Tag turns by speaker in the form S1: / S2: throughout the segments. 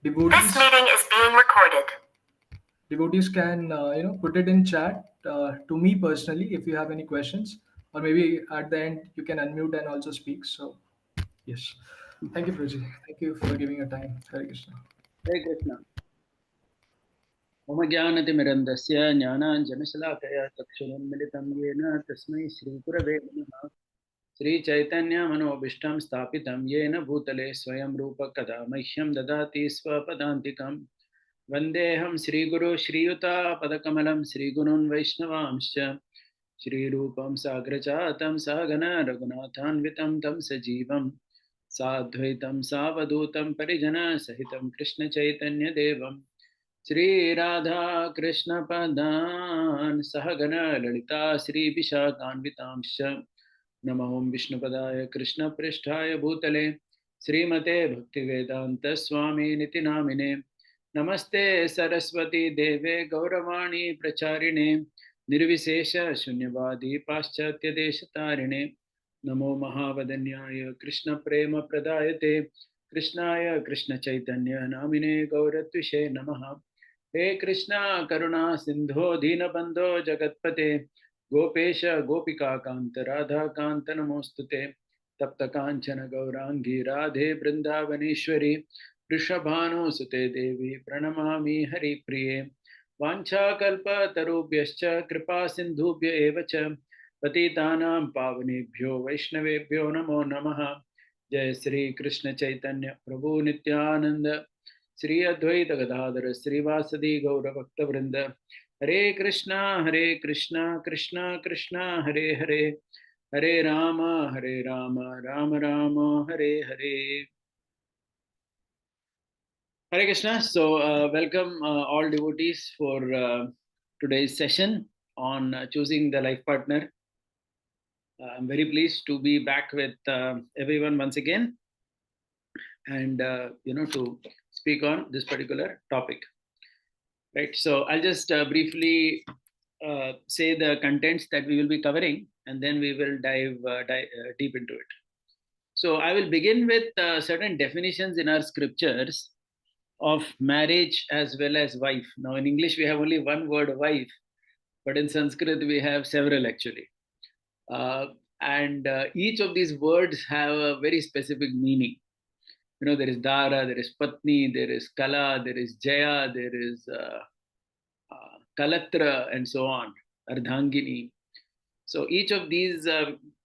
S1: This
S2: Devotees
S1: meeting is being recorded.
S2: devotees can put it in chat to me personally if you have any questions, or maybe at the end you can unmute and also speak. So yes, thank you, Prabhuji. Thank you for giving your time. Hare Krishna.
S3: Hare Krishna. मम ज्ञानतिमिरन्दस्य ज्ञानाञ्जनशलाकया चक्षुरुन्मिलितं येन तस्मै श्रीगुरवे नमः श्रीचैतन्यमनोभीष्टं स्थापितं येन भूतले स्वयं रूपकदा मह्यं ददाति स्वपदान्तिकं वन्देऽहं श्रीगुरो श्रीयुतापदकमलं श्रीगुरून् वैष्णवांश्च श्रीरूपं साग्रजातं सहगण रघुनाथान्वितं तं सजीवं साद्वैतं सावधूतं परिजनसहितं कृष्णचैतन्यदेवं श्रीराधा कृष्णपदान् सहगण ललिता श्रीविशाखान्वितांश्च नमो विष्णुपदाय कृष्णपृष्ठाय भूतले श्रीमते भक्तिवेदान्तस्वामिनिति नामिने नमस्ते सरस्वती देवे गौरवाणी प्रचारिणे निर्विशेष शून्यवादी पाश्चात्यदेशतारिणे नमो महावदन्याय कृष्णप्रेम प्रदायते कृष्णाय कृष्णचैतन्य नामिने गौरत्विषे नमः हे कृष्णा करुणा सिंधो दीनबंधो जगत्पते गोपेश गोपिका कांत राधा कांत नमोस्तुते तप्त कांचन गौरांगी राधे वृंदावनेश्वरी वृषभानुसुते देवी प्रणमामि हरिप्रिये वाञ्छाकल्पतरुभ्यश्च कृपा सिन्धुभ्य एव च पतितानां पावनेभ्यो वैष्णवेभ्यो नमो नमः जय श्री कृष्ण चैतन्य प्रभु नित्यानंद श्री अद्वैत गदाधर श्रीवासदि गौर भक्त वृंद हरे Krishna Krishna Krishna Hare Hare Hare Ram Ram Ram Hare Hare Hare Krishna. So, welcome all devotees for today's session on choosing the life partner. I'm very pleased to be back with everyone once again, and to speak on this particular topic. Right. So, I'll just briefly say the contents that we will be covering, and then we will dive deep into it. So, I will begin with certain definitions in our scriptures of marriage as well as wife. Now, in English, we have only one word, wife, but in Sanskrit, we have several actually. And each of these words have a very specific meaning. There is Dara, there is Patni, there is Kala, there is Jaya, there is Kalatra, and so on, Ardhangini. So each of these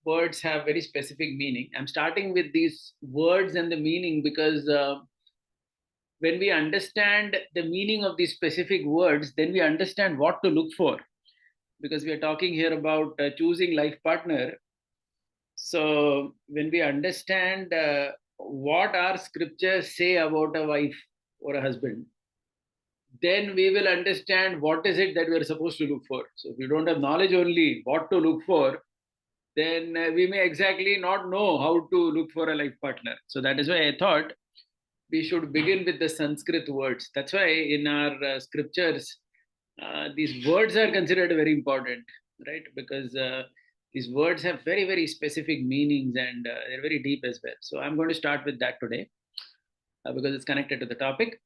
S3: words have very specific meaning. I'm starting with these words and the meaning because when we understand the meaning of these specific words, then we understand what to look for. Because we are talking here about choosing life partner. So when we understand what our scriptures say about a wife or a husband, then we will understand what is it that we are supposed to look for. So if you don't have knowledge only what to look for, then we may exactly not know how to look for a life partner. So that is why I thought we should begin with the Sanskrit words. That's why in our scriptures, these words are considered very important, right? Because these words have very, very specific meanings and they're very deep as well. So I'm going to start with that today because it's connected to the topic.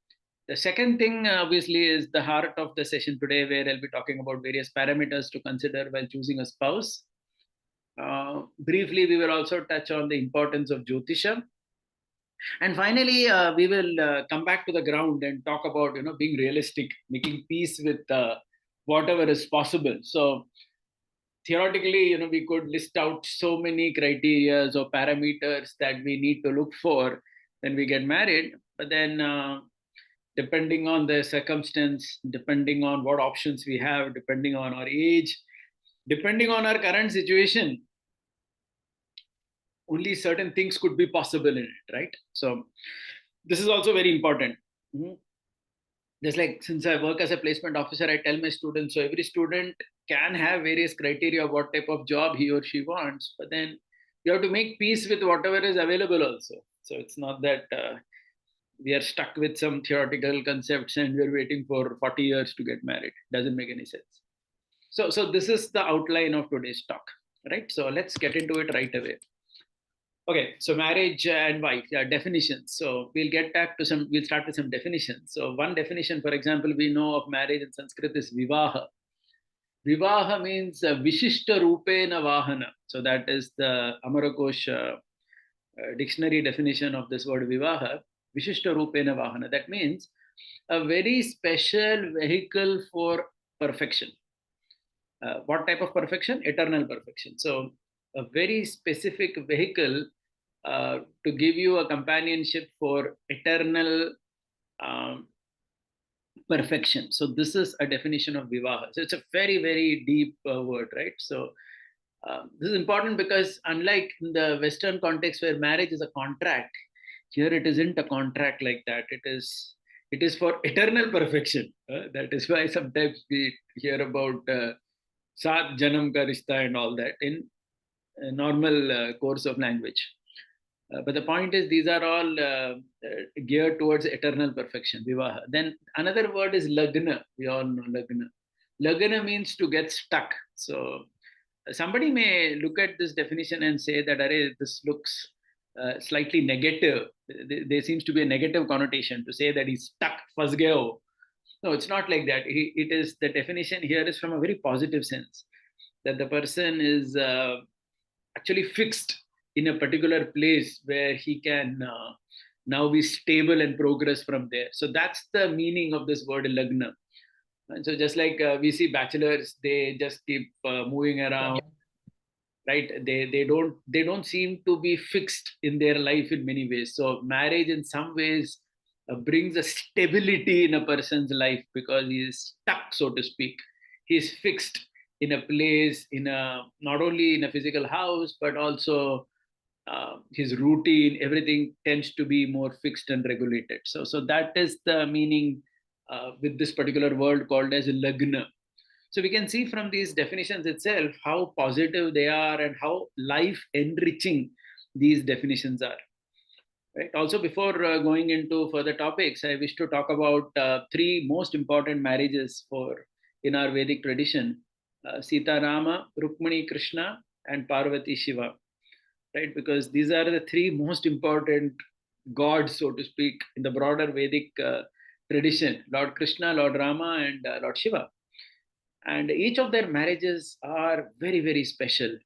S3: The second thing, obviously, is the heart of the session today, where I'll be talking about various parameters to consider while choosing a spouse. Briefly, we will also touch on the importance of Jyotisha. And finally, we will come back to the ground and talk about, being realistic, making peace with whatever is possible. So theoretically, we could list out so many criterias or parameters that we need to look for when we get married. But then, depending on the circumstance, depending on what options we have, depending on our age, depending on our current situation, only certain things could be possible in it, right? So this is also very important. Mhm. Just like since I work as a placement officer, I tell my students, so every student can have various criteria of what type of job he or she wants, but then you have to make peace with whatever is available also. So it's not that we are stuck with some theoretical concepts and we're waiting for 40 years to get married. Doesn't make any sense. So this is the outline of today's talk, right? So let's get into it right away. Okay, so marriage and wife, yeah, definitions. So we'll start with some definitions. So one definition, for example, we know of marriage in Sanskrit is vivaha. Vivaha means Vishishta Rupena Vahana. So that is the Amarakosh dictionary definition of this word Vivaha. Vishishta Rupena Vahana. That means a very special vehicle for perfection. What type of perfection? Eternal perfection. So a very specific vehicle to give you a companionship for eternal um, perfection. So this is a definition of vivaha. So it's a very, very deep word, right? So this is important because unlike in the Western context where marriage is a contract, here it isn't a contract like that. It is for eternal perfection. That is why sometimes we hear about Saat Janam Ka Rishta and all that in a normal course of language. But the point is, these are all geared towards eternal perfection, vivaha. Then another word is lagna. We all know lagna. Lagna means to get stuck. So somebody may look at this definition and say that, Array, this looks slightly negative. There seems to be a negative connotation to say that he's stuck, fas gaya ho. No, it's not like that. It is the definition here is from a very positive sense that the person is actually fixed in a particular place where he can now be stable and progress from there. So that's the meaning of this word lagna. And so just like we see bachelors, they just keep moving around, right? They don't seem to be fixed in their life in many ways. So marriage in some ways brings a stability in a person's life because he is stuck, so to speak. He's fixed in a place, in a not only in a physical house but also his routine, everything tends to be more fixed and regulated. So that is the meaning with this particular word called as lagna. So we can see from these definitions itself how positive they are and how life enriching these definitions are. Right. Also, before going into further topics, I wish to talk about three most important marriages for in our Vedic tradition: Sita Rama, Rukmani Krishna, and Parvati Shiva. Right, because these are the three most important gods, so to speak, in the broader Vedic tradition: Lord Krishna, Lord Rama, and Lord Shiva. And each of their marriages are very, very special.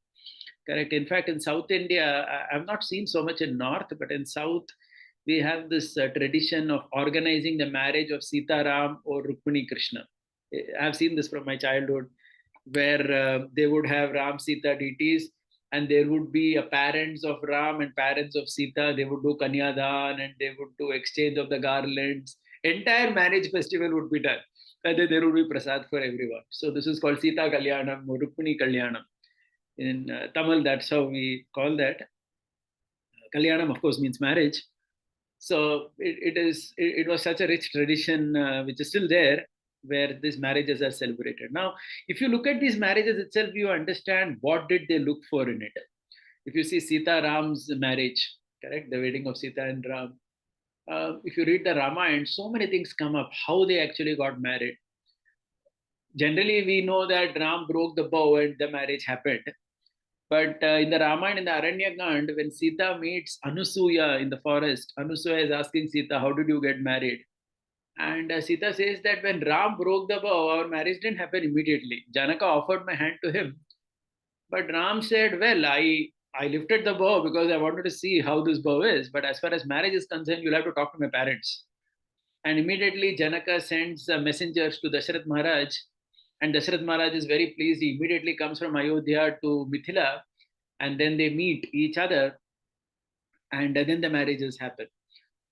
S3: Correct. In fact, in South India, I've not seen so much in North, but in South, we have this tradition of organizing the marriage of Sita Ram or Rukmini Krishna. I've seen this from my childhood, where they would have Ram Sita deities, and there would be a parents of Ram and parents of Sita. They would do Kanyadan and they would do exchange of the garlands. Entire marriage festival would be done. And then there would be prasad for everyone. So this is called Sita Kalyanam or Rukmini Kalyanam. In Tamil, that's how we call that. Kalyanam, of course, means marriage. So it was such a rich tradition which is still there, where these marriages are celebrated. Now, if you look at these marriages itself, you understand what did they look for in it. If you see Sita Ram's marriage, correct, the wedding of Sita and Ram. If you read the Ramayana, so many things come up how they actually got married. Generally, we know that Ram broke the bow and the marriage happened. But in the Ramayana, in the Aranyakand, when Sita meets Anusuya in the forest, Anusuya is asking Sita, "How did you get married?" And Sita says that when Ram broke the bow, our marriage didn't happen immediately. Janaka offered my hand to him. But Ram said, "Well, I lifted the bow because I wanted to see how this bow is. But as far as marriage is concerned, you'll have to talk to my parents." And immediately Janaka sends messengers to Dasharath Maharaj. And Dasharath Maharaj is very pleased. He immediately comes from Ayodhya to Mithila. And then they meet each other. And then the marriages happen.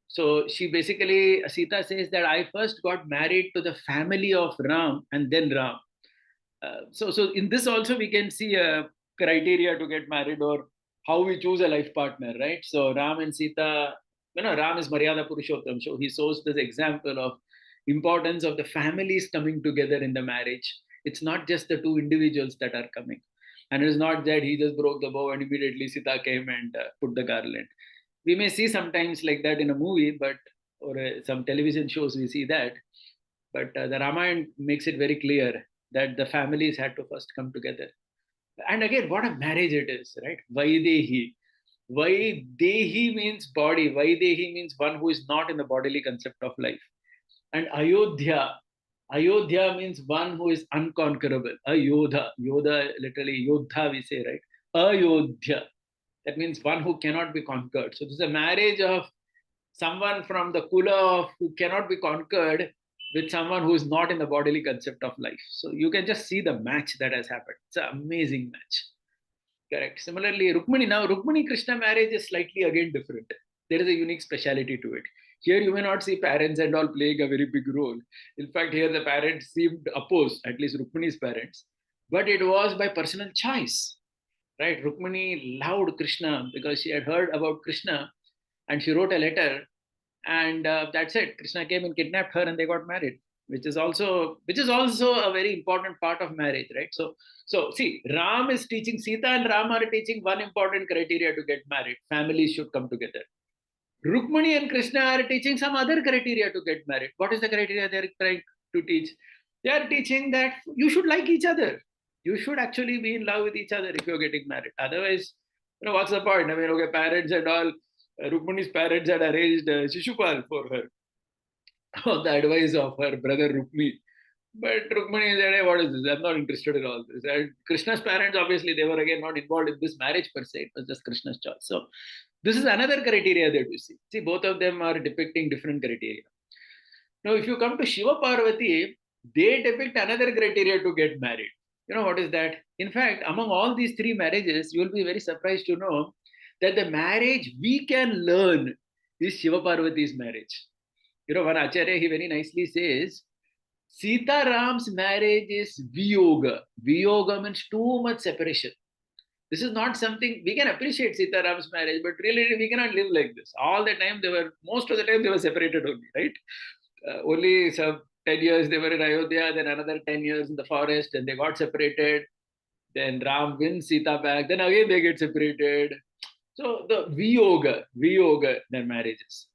S3: So she basically, Sita says that I first got married to the family of Ram and then Ram. So in this also we can see a criteria to get married or how we choose a life partner, right? So Ram and Sita, Ram is Maryada Purushottam. So he shows this example of importance of the families coming together in the marriage. It's not just the two individuals that are coming. And it's not that he just broke the bow and immediately Sita came and put the garland. We may see sometimes like that in a movie, but or some television shows we see that. But the Ramayana makes it very clear that the families had to first come together. And again, what a marriage it is, right? Vaidehi. Vaidehi means body. Vaidehi means one who is not in the bodily concept of life. And Ayodhya. Ayodhya means one who is unconquerable. Ayodha. Yodha, literally, Yodha we say, right? Ayodhya. That means one who cannot be conquered. So this is a marriage of someone from the kula of who cannot be conquered with someone who is not in the bodily concept of life. So you can just see the match that has happened. It's an amazing match. Correct. Similarly, Rukmini Krishna marriage is slightly again different. There is a unique speciality to it. Here you may not see parents and all playing a very big role. In fact, here the parents seemed opposed, at least Rukmini's parents, but it was by personal choice. Right? Rukmini loved Krishna because she had heard about Krishna and she wrote a letter, and that's it. Krishna came and kidnapped her and they got married, which is also a very important part of marriage, right? So see, Ram is teaching Sita and Rama are teaching one important criteria to get married: families should come together. Rukmani and Krishna are teaching some other criteria to get married. What is the criteria they are trying to teach? They are teaching that you should like each other. You should actually be in love with each other if you're getting married. Otherwise, what's the point? I mean, okay, parents and all, Rukmani's parents had arranged Shishupal for her on the advice of her brother Rukmini. But Rukmini said, hey, what is this? I'm not interested in all this. And Krishna's parents, obviously, they were again not involved in this marriage per se. It was just Krishna's choice. So this is another criteria that we see. See, both of them are depicting different criteria. Now, if you come to Shiva Parvati, they depict another criteria to get married. You know what is that? In fact, among all these three marriages, you will be very surprised to know that the marriage we can learn is Shiva Parvati's marriage. One Acharya, he very nicely says, Sita Ram's marriage is Viyoga. Viyoga means too much separation. This is not something we can appreciate Sita Ram's marriage, but really we cannot live like this. All the time most of the time they were separated only, right? Only some 10 years they were in Ayodhya, then another 10 years in the forest, and they got separated. Then Ram wins Sita back, then again they get separated. So the Viyoga, their marriages.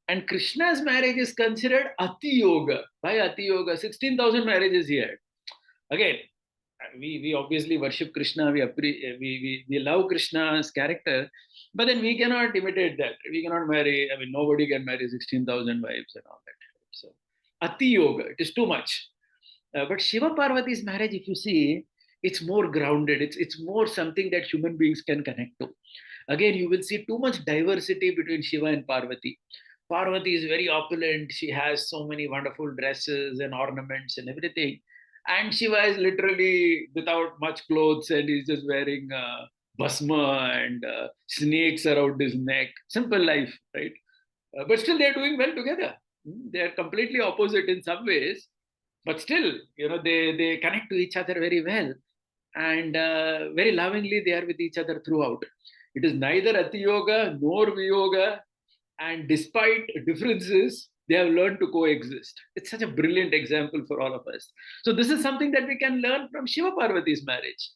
S3: And Krishna's marriage is considered Ati Yoga. Why Ati Yoga? 16,000 marriages he had. Again, we obviously worship Krishna, we love Krishna's character, but then we cannot imitate that. We cannot marry, I mean, nobody can marry 16,000 wives and all that. So, Ati Yoga, it is too much. But Shiva Parvati's marriage, if you see, it's more grounded. It's more something that human beings can connect to. Again, you will see too much diversity between Shiva and Parvati. Parvati is very opulent. She has so many wonderful dresses and ornaments and everything. And Shiva is literally without much clothes and he's just wearing bhasma and snakes around his neck. Simple life, right? But still, they're doing well together. They're completely opposite in some ways, but still, they connect to each other very well. And very lovingly, they are with each other throughout. It is neither Ati Yoga nor Viyoga. And despite differences, they have learned to coexist. It's such a brilliant example for all of us. So this is something that we can learn from Shiva Parvati's marriage,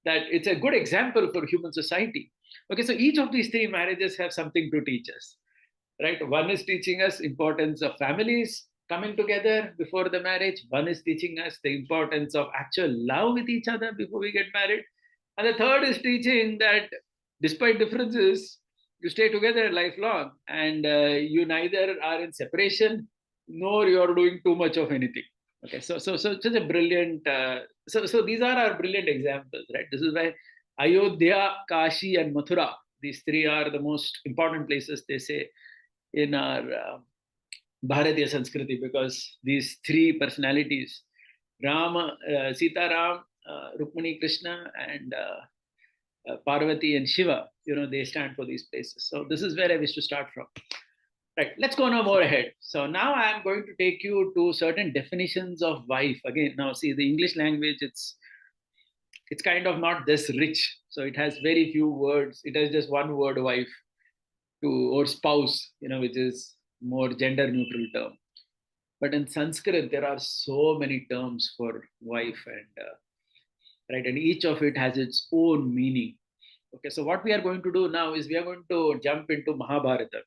S3: that it's a good example for human society. Okay, so each of these three marriages have something to teach us, right? One is teaching us importance of families coming together before the marriage. One is teaching us the importance of actual love with each other before we get married. And the third is teaching that despite differences, you stay together lifelong and you neither are in separation nor you're doing too much of anything. Okay, so such a brilliant so these are our brilliant examples, right? This is why Ayodhya, Kashi and Mathura, these three are the most important places, they say, in our Bharatiya Sanskriti, because these three personalities, Rama, Sita Ram, Rukmini Krishna and Parvati and Shiva, they stand for these places. So this is where I wish to start from. Right, let's go now more ahead. So now I am going to take you to certain definitions of wife. Again, now see, the English language, it's kind of not this rich. So it has very few words. It has just one word, wife, or spouse, which is more gender neutral term. But in Sanskrit, there are so many terms for wife, and right, and each of it has its own meaning. Okay, so what we are going to do now is we are going to jump into Mahabharata.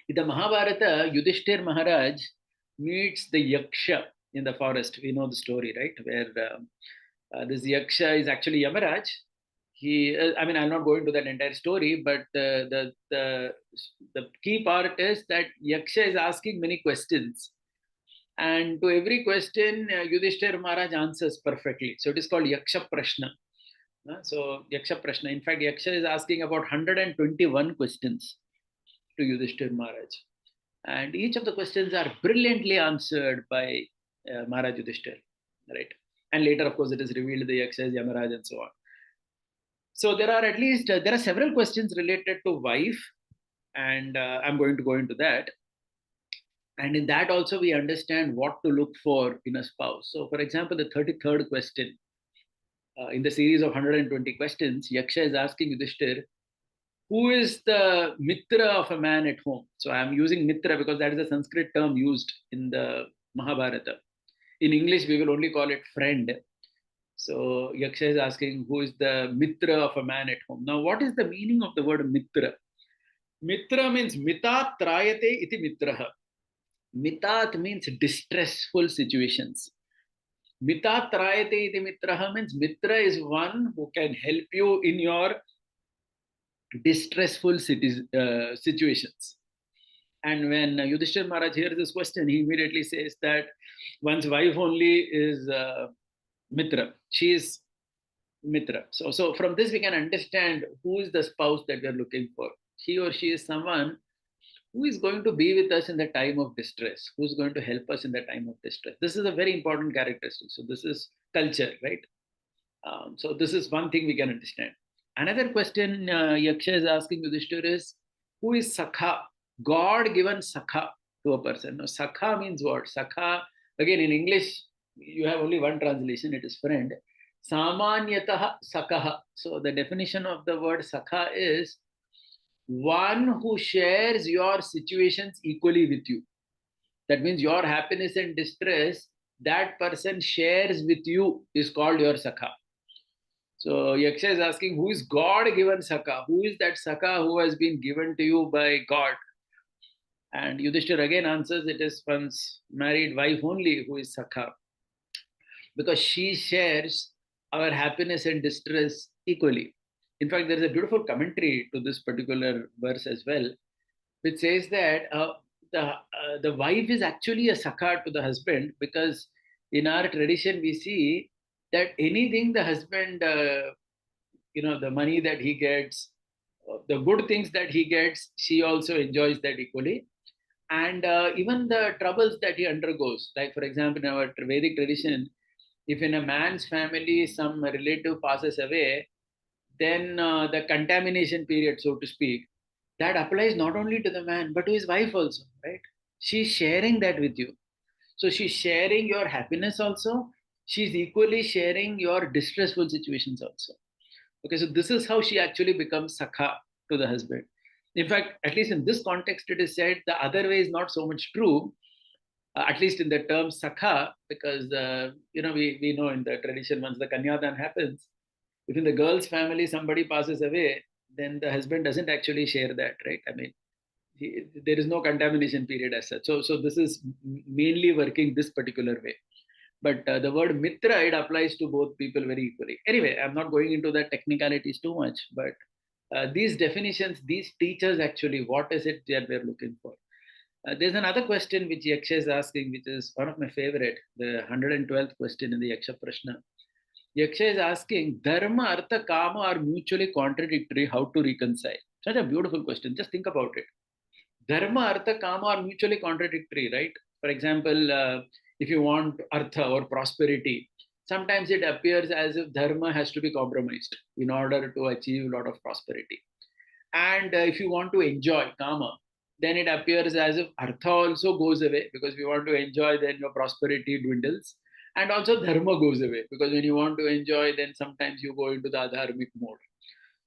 S3: In the Mahabharata, Yudhishthir Maharaj meets the Yaksha in the forest. We know the story, right? Where this Yaksha is actually Yamaraj. I mean, I'll not go into that entire story, but the key part is that Yaksha is asking many questions. And to every question, Yudhishthir Maharaj answers perfectly. So it is called Yaksha Prashna. So Yaksha Prashna. In fact, Yaksha is asking about 121 questions to Yudhishthir Maharaj. And each of the questions are brilliantly answered by Maharaj Yudhishthir. Right? And later, of course, it is revealed the Yaksha is Yamaraj and so on. So there are at least, there are several questions related to wife. And I'm going to go into that. And in that also, we understand what to look for in a spouse. So, for example, the 33rd question in the series of 120 questions, Yaksha is asking Yudhishthir, who is the mitra of a man at home? So, I'm using mitra because that is a Sanskrit term used in the Mahabharata. In English, we will only call it friend. So, Yaksha is asking, who is the mitra of a man at home? Now, what is the meaning of the word mitra? Mitra means mitat trayate iti mitraha. Mitat means distressful situations. Mitat trayate iti mitraha means mitra is one who can help you in your distressful situations. And when Yudhishthir Maharaj hears this question, he immediately says that one's wife only is mitra. She is mitra. So from this we can understand who is the spouse that we are looking for. He or she is someone who is going to be with us in the time of distress, who's going to help us in the time of distress. This is a very important characteristic. So this is culture, right? So this is one thing we can understand. Another question Yaksha is asking Yudhishthir is, who is Sakha? God given Sakha to a person. Now, Sakha means what? Sakha, again in English, you have only one translation, it is friend. Samanyataha Sakha. So the definition of the word Sakha is one who shares your situations equally with you. That means your happiness and distress, that person shares with you is called your Sakha. So Yaksha is asking, who is God given Sakha? Who is that Sakha who has been given to you by God? And Yudhishthir again answers, it is one's married wife only who is Sakha. Because she shares our happiness and distress equally. In fact, there is a beautiful commentary to this particular verse as well, which says that the wife is actually a sakha to the husband, because in our tradition we see that anything the husband, the money that he gets, the good things that he gets, she also enjoys that equally. And even the troubles that he undergoes, like for example, in our Vedic tradition, if in a man's family some relative passes away, then the contamination period, so to speak, that applies not only to the man but to his wife also, right? She's sharing that with you. So she's sharing your happiness also. She's equally sharing your distressful situations also. Okay, so this is how she actually becomes sakha to the husband. In fact, at least in this context, it is said the other way is not so much true, at least in the term sakha, because we know in the tradition once the kanyadan happens, if in the girl's family somebody passes away, then the husband doesn't actually share that, right? I mean, there is no contamination period as such. So this is mainly working this particular way. But the word mitra, it applies to both people very equally. Anyway, I'm not going into the technicalities too much, but these definitions, these teachers actually, what is it that we're looking for? There's another question which Yaksha is asking, which is one of my favorite, the 112th question in the Yaksha Prashna. Yaksha is asking, Dharma, Artha, Kama are mutually contradictory. How to reconcile? Such a beautiful question. Just think about it. Dharma, Artha, Kama are mutually contradictory, right? For example, if you want Artha or prosperity, sometimes it appears as if Dharma has to be compromised in order to achieve a lot of prosperity. And if you want to enjoy Kama, then it appears as if Artha also goes away, because we want to enjoy, then your prosperity dwindles. And also Dharma goes away, because when you want to enjoy, then sometimes you go into the adharmic mode.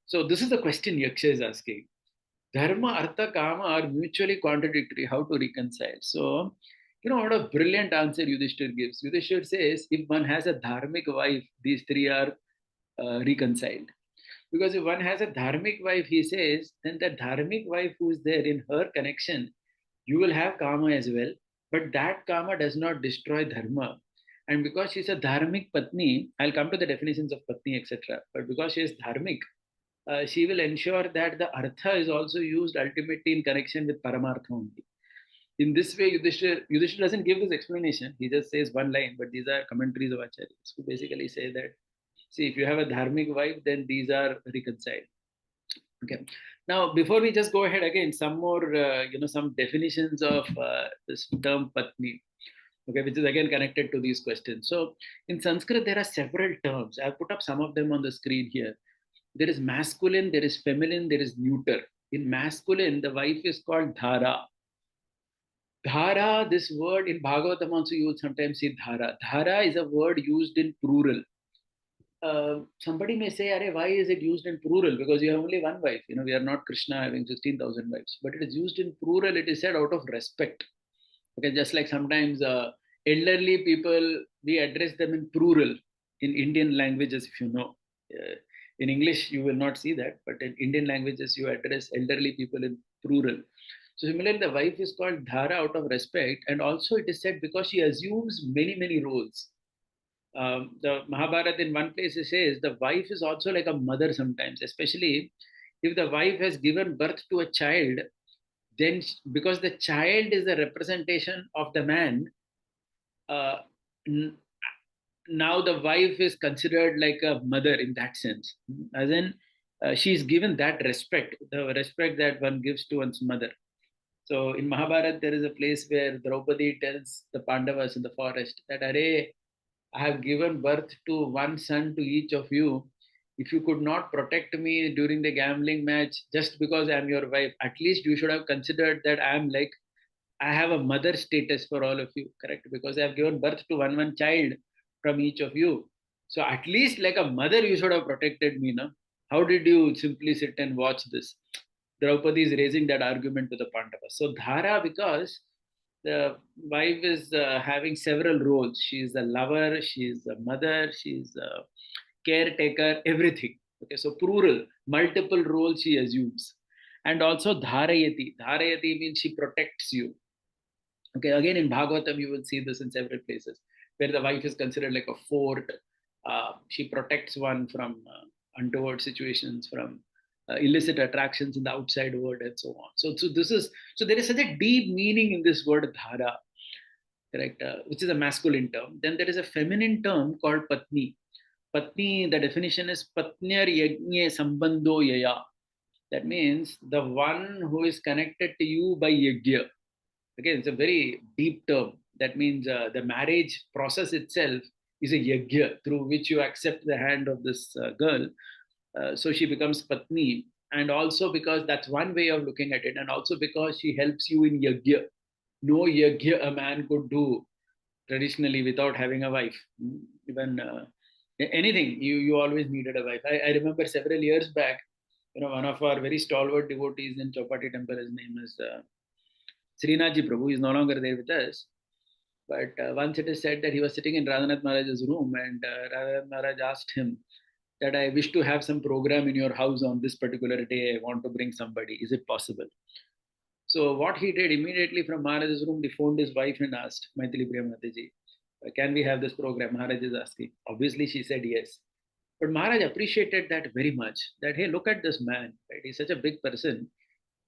S3: So this is the question Yaksha is asking. Dharma, Artha, Kama are mutually contradictory. How to reconcile? So, what a brilliant answer Yudhishthir gives. Yudhishthir says, if one has a dharmic wife, these three are reconciled. Because if one has a dharmic wife, he says, then the dharmic wife who is there, in her connection, you will have Kama as well. But that Kama does not destroy Dharma. And because she's a dharmic patni, I'll come to the definitions of patni, etc. But because she is dharmic, she will ensure that the artha is also used ultimately in connection with paramartha only. In this way, Yudhishthira doesn't give this explanation. He just says one line, but these are commentaries of acharyas who basically say that, see, if you have a dharmic wife, then these are reconciled. Okay. Now, before we just go ahead again, some more, some definitions of this term patni, okay, which is again connected to these questions. So, in Sanskrit, there are several terms. I've put up some of them on the screen here. There is masculine, there is feminine, there is neuter. In masculine, the wife is called dhara. Dhara, this word in Bhagavatam also you will sometimes see dhara. Dhara is a word used in plural. Somebody may say, Are, why is it used in plural? Because you have only one wife. We are not Krishna having 16,000 wives. But it is used in plural, it is said out of respect. Okay, just like sometimes elderly people, we address them in plural in Indian languages, if you know. In English, you will not see that, but in Indian languages, you address elderly people in plural. So similarly, the wife is called Dhara out of respect, and also it is said because she assumes many, many roles. The Mahabharata in one place it says the wife is also like a mother sometimes, especially if the wife has given birth to a child, then because the child is a representation of the man, uh, now the wife is considered like a mother in that sense, as in she's given that respect, the respect that one gives to one's mother. So in Mahabharata, there is a place where Draupadi tells the Pandavas in the forest that, Are, I have given birth to one son to each of you. If you could not protect me during the gambling match just because I'm your wife, at least you should have considered that I have a mother status for all of you, correct? Because I have given birth to one child from each of you. So at least like a mother, you should have protected me, no? How did you simply sit and watch this? Draupadi is raising that argument to the Pandavas. So Dhara, because the wife is having several roles. She is a lover, she is a mother, she is a caretaker, everything. Okay, so plural, multiple roles she assumes. And also dharayati. Dharayati means she protects you. Okay, again in Bhagavatam, you will see this in several places where the wife is considered like a fort. She protects one from untoward situations, from illicit attractions in the outside world, and so on. So there is such a deep meaning in this word dhara, correct? Which is a masculine term. Then there is a feminine term called patni. Patni, the definition is patnyar yagnye sambandho yaya. That means the one who is connected to you by yajna. Again, it's a very deep term. That means the marriage process itself is a yajna through which you accept the hand of this girl. So she becomes patni. And also because that's one way of looking at it. And also because she helps you in yajna. No yajna a man could do traditionally without having a wife. Even anything, you always needed a wife. I remember several years back, one of our very stalwart devotees in Chowpatty temple, his name is Srinathji Prabhu, is no longer there with us. But once it is said that he was sitting in Radhanath Maharaj's room and Radhanath Maharaj asked him that I wish to have some program in your house on this particular day. I want to bring somebody. Is it possible? So what he did immediately from Maharaj's room, he phoned his wife and asked, Maithili Priyamataji, can we have this program? Maharaj is asking. Obviously, she said yes. But Maharaj appreciated that very much. That, hey, look at this man. Right? He's such a big person.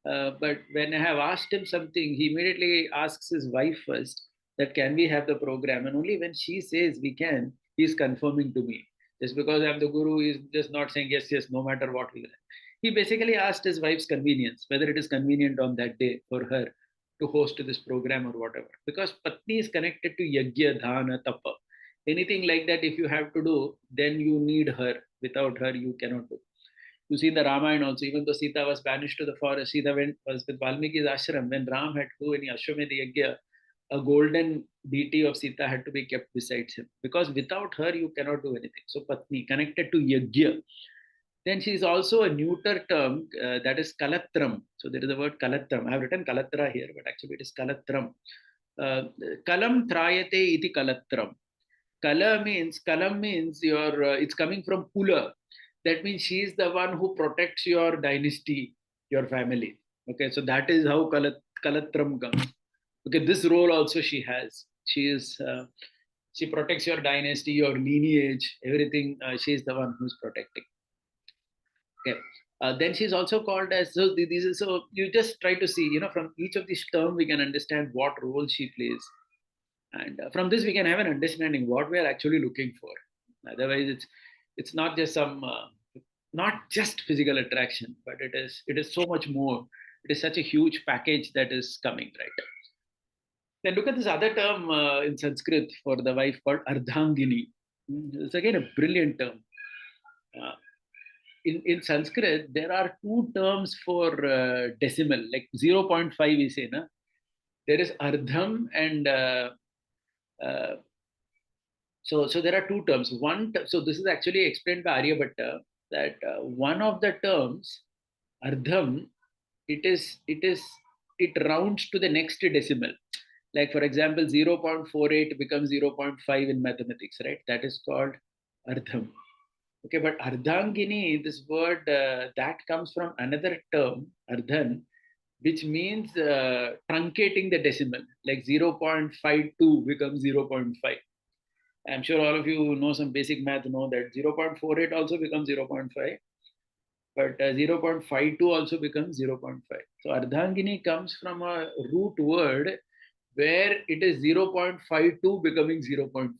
S3: But when I have asked him something, he immediately asks his wife first that can we have the program? And only when she says we can, he's confirming to me. Just because I'm the guru, he's just not saying yes, yes, no matter what we will. He basically asked his wife's convenience, whether it is convenient on that day for her to host this program or whatever. Because Patni is connected to Yajna, Dhana, Tapa. Anything like that, if you have to do, then you need her. Without her, you cannot do. You see in the Ramayana also, even though Sita was banished to the forest, Sita was with Valmiki's ashram. When Ram had to do any Ashwamedh Yajna, a golden deity of Sita had to be kept besides him. Because without her, you cannot do anything. So Patni, connected to Yajna. Then she is also a neuter term that is Kalatram. So there is the word Kalatram. I have written Kalatra here, but actually it is Kalatram. Kalam Trayate iti Kalatram. Kalam means your it's coming from Kula. That means she is the one who protects your dynasty, your family. Okay, so that is how Kalatram comes. Okay, this role also she has. She is She protects your dynasty, your lineage, everything. She is the one who's protecting. Okay. Then she's also called as, so these is, so you just try to see, from each of these terms we can understand what role she plays, and from this we can have an understanding what we are actually looking for. Otherwise, it's not just some, not just physical attraction, but it is so much more. It is such a huge package that is coming, right? Then look at this other term in Sanskrit for the wife called Ardhangini. It's again a brilliant term. Uh, in Sanskrit, there are two terms for decimal, like zero point 0.5 we say, na? There is Ardham and uh, so there are two terms. So this is actually explained by Aryabhatta that one of the terms, Ardham, it it rounds to the next decimal. Like for example, 0.48 becomes 0.5 in mathematics, right? That is called Ardham. Okay, but Ardhangini, this word that comes from another term, Ardhan, which means truncating the decimal, like 0.52 becomes 0.5. I'm sure all of you know some basic math, know that 0.48 also becomes 0.5, but 0.52 also becomes 0.5. So Ardhangini comes from a root word where it is 0.52 becoming 0.5.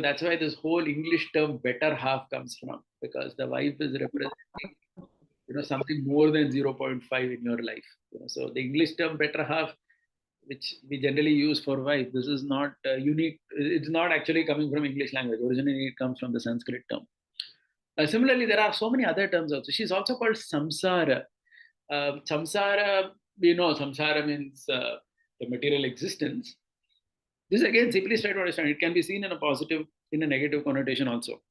S3: That's why this whole English term better half comes from, because the wife is representing something more than 0.5 in your life. So the English term better half, which we generally use for wife, this is not unique. It's not actually coming from English language. Originally it comes from the Sanskrit term. Similarly, there are so many other terms also. She's also called samsara. Samsara, samsara means the material existence. This again, simply straight to understand, it can be seen in a positive, in a negative connotation also.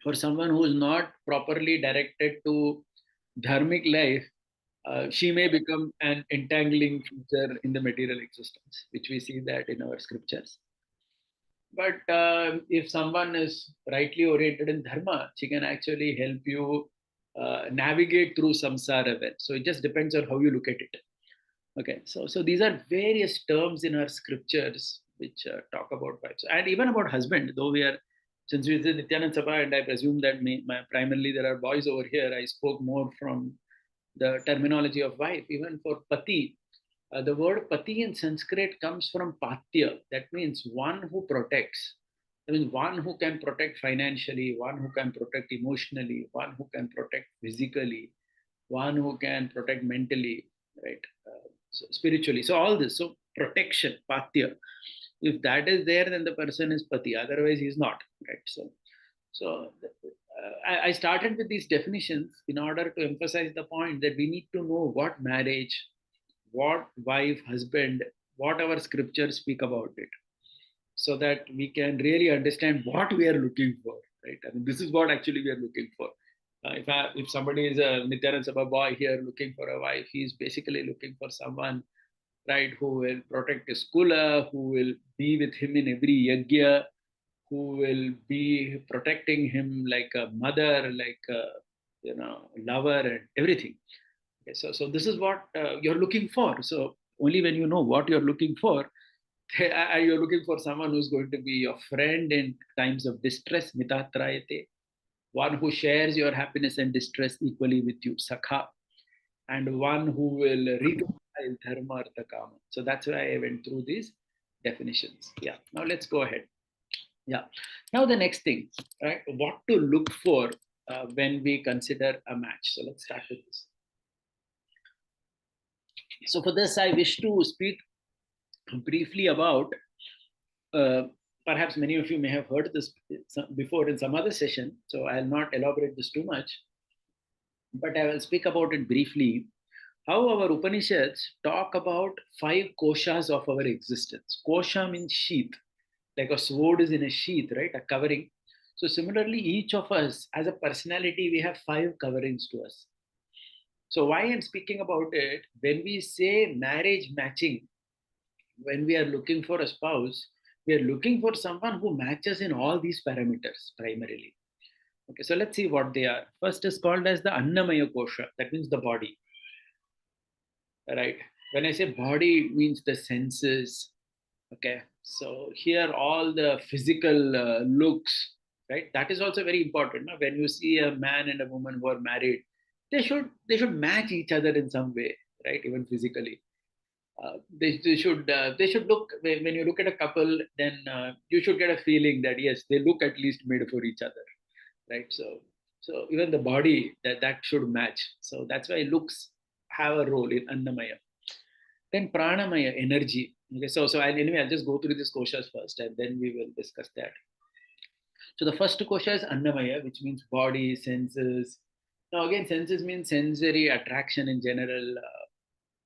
S3: For someone who is not properly directed to dharmic life, she may become an entangling feature in the material existence, which we see that in our scriptures. But if someone is rightly oriented in dharma, she can actually help you navigate through samsara well. So it just depends on how you look at it. Okay, so these are various terms in our scriptures which talk about wives and even about husband. Though since we did Nityanand Sabha, and I presume that primarily there are boys over here, I spoke more from the terminology of wife. Even for pati, the word pati in Sanskrit comes from patya. That means one who protects. That means one who can protect financially, one who can protect emotionally, one who can protect physically, one who can protect mentally, right? So spiritually. So all this. So protection, patya. If that is there, then the person is pati. Otherwise, he's not, right? So I started with these definitions in order to emphasize the point that we need to know what marriage, what wife, husband, what our scriptures speak about it, so that we can really understand what we are looking for, right? I mean, this is what actually we are looking for. If somebody is a Nityanand Sabha boy here looking for a wife, he is basically looking for someone, right, who will protect his kula, who will be with him in every yajna, who will be protecting him like a mother, like a lover, and everything. Okay, so this is what you're looking for. So only when you know what you're looking for, you're looking for someone who's going to be your friend in times of distress, mitatrayate, one who shares your happiness and distress equally with you, sakha, and one who will reconcile dharma, artha, kama. So that's why I went through these definitions. Yeah. Now let's go ahead. Yeah. Now the next thing, right? What to look for when we consider a match. So let's start with this. So for this, I wish to speak briefly about. Uh, Perhaps many of you may have heard this before in some other session, so I'll not elaborate this too much, but I will speak about it briefly. How our Upanishads talk about 5 koshas of our existence. Kosha means sheath, like a sword is in a sheath, right? A covering. So similarly, each of us as a personality, we have 5 coverings to us. So why I'm speaking about it, when we say marriage matching, when we are looking for a spouse, we are looking for someone who matches in all these parameters primarily. Okay, so let's see what they are. First is called as the Annamaya Kosha, that means the body, right? When I say body, it means the senses, Okay, so here all the physical looks, right? That is also very important. No? When you see a man and a woman who are married, they should match each other in some way, right? Even physically, they should look. When you look at a couple, then you should get a feeling that yes, they look at least made for each other, right? So even the body that should match. So that's why looks have a role in Annamaya. Then pranamaya, energy. Okay, so anyway, I'll just go through these koshas first, and then we will discuss that. So the first kosha is annamaya, which means body, senses. Now again, senses means sensory attraction in general,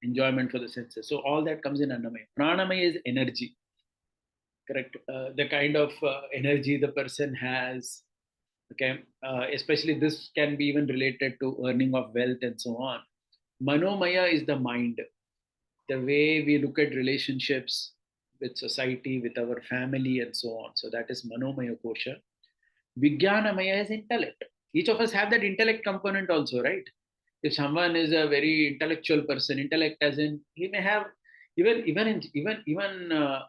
S3: enjoyment for the senses. So all that comes in annamaya. Pranamaya is energy, correct? The kind of energy the person has. Okay, especially this can be even related to earning of wealth and so on. Manomaya is the mind, the way we look at relationships with society, with our family, and so on. So that is Manomaya Kosha. Vijnanamaya is intellect. Each of us have that intellect component also, right? If someone is a very intellectual person, intellect as in he may have even uh,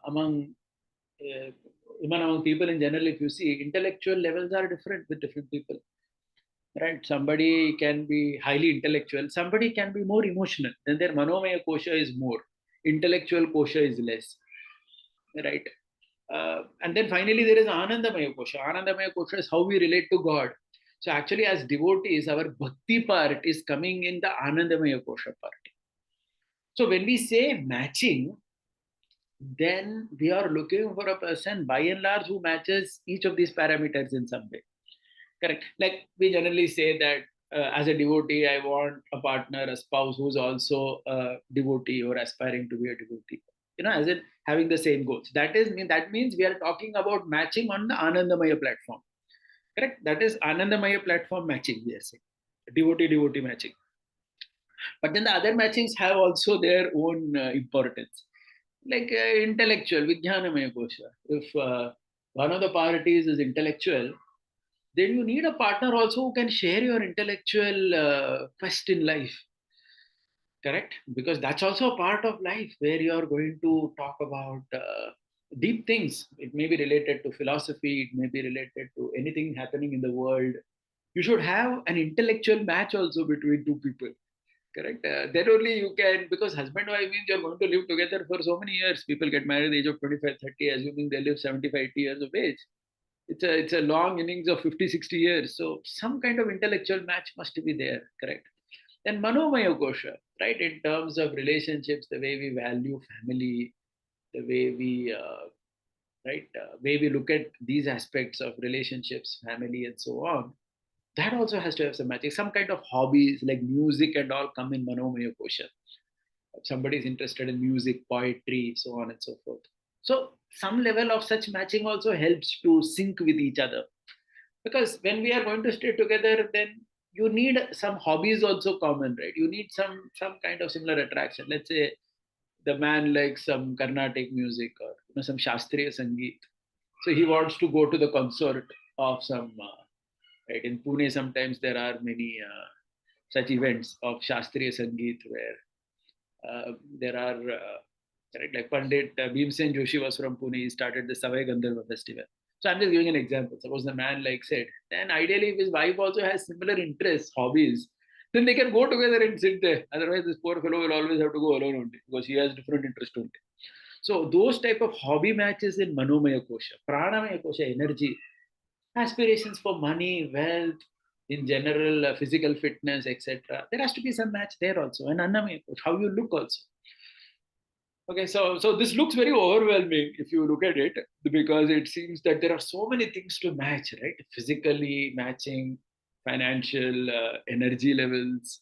S3: even among people in general, if you see intellectual levels are different with different people, right? Somebody can be highly intellectual, somebody can be more emotional. Then their Manomaya Kosha is more, intellectual Kosha is less, right? And then finally, there is Anandamaya Kosha. Anandamaya Kosha is how we relate to God. So actually, as devotees, our bhakti part is coming in the Anandamaya Kosha part. So when we say matching, then we are looking for a person by and large who matches each of these parameters in some way. Correct. Like we generally say that as a devotee, I want a partner, a spouse who's also a devotee or aspiring to be a devotee. As in having the same goals. That means we are talking about matching on the Anandamaya platform. Correct. That is Anandamaya platform matching. We are saying devotee matching. But then the other matchings have also their own importance. Like intellectual, Vijnanamaya Kosha. If one of the parties is intellectual, then you need a partner also who can share your intellectual quest in life, correct? Because that's also a part of life where you are going to talk about deep things. It may be related to philosophy, it may be related to anything happening in the world. You should have an intellectual match also between two people, correct? Then only you can, because husband wife means you're going to live together for so many years. People get married at the age of 25, 30, assuming they live 75, 80 years of age. It's a long innings of 50, 60 years. So some kind of intellectual match must be there, correct? Then Manomaya Kosha, right? In terms of relationships, the way we value family, the way way we look at these aspects of relationships, family, and so on. That also has to have some matching. Some kind of hobbies like music and all come in Manomaya Kosha. If somebody is interested in music, poetry, so on and so forth. So some level of such matching also helps to sync with each other, because when we are going to stay together, then you need some hobbies also common, right? You need some kind of similar attraction. Let's say the man likes some Carnatic music or some Shastriya Sangeet, so he wants to go to the concert of some right. In Pune sometimes there are many such events of Shastriya Sangeet where there are right, like Pandit Bhimsen Joshi was from Pune. He started the Savai Gandharva festival. So I'm just giving an example. Suppose the man like said, then ideally if his wife also has similar interests, hobbies, then they can go together and sit there. Otherwise, this poor fellow will always have to go alone only because he has different interests only. So those type of hobby matches in Manomaya Kosha, Pranamaya Kosha, energy, aspirations for money, wealth, in general, physical fitness, etc. There has to be some match there also. And Annamaya Kosha, how you look also. Okay, so this looks very overwhelming if you look at it, because it seems that there are so many things to match, right? Physically matching, financial, energy levels,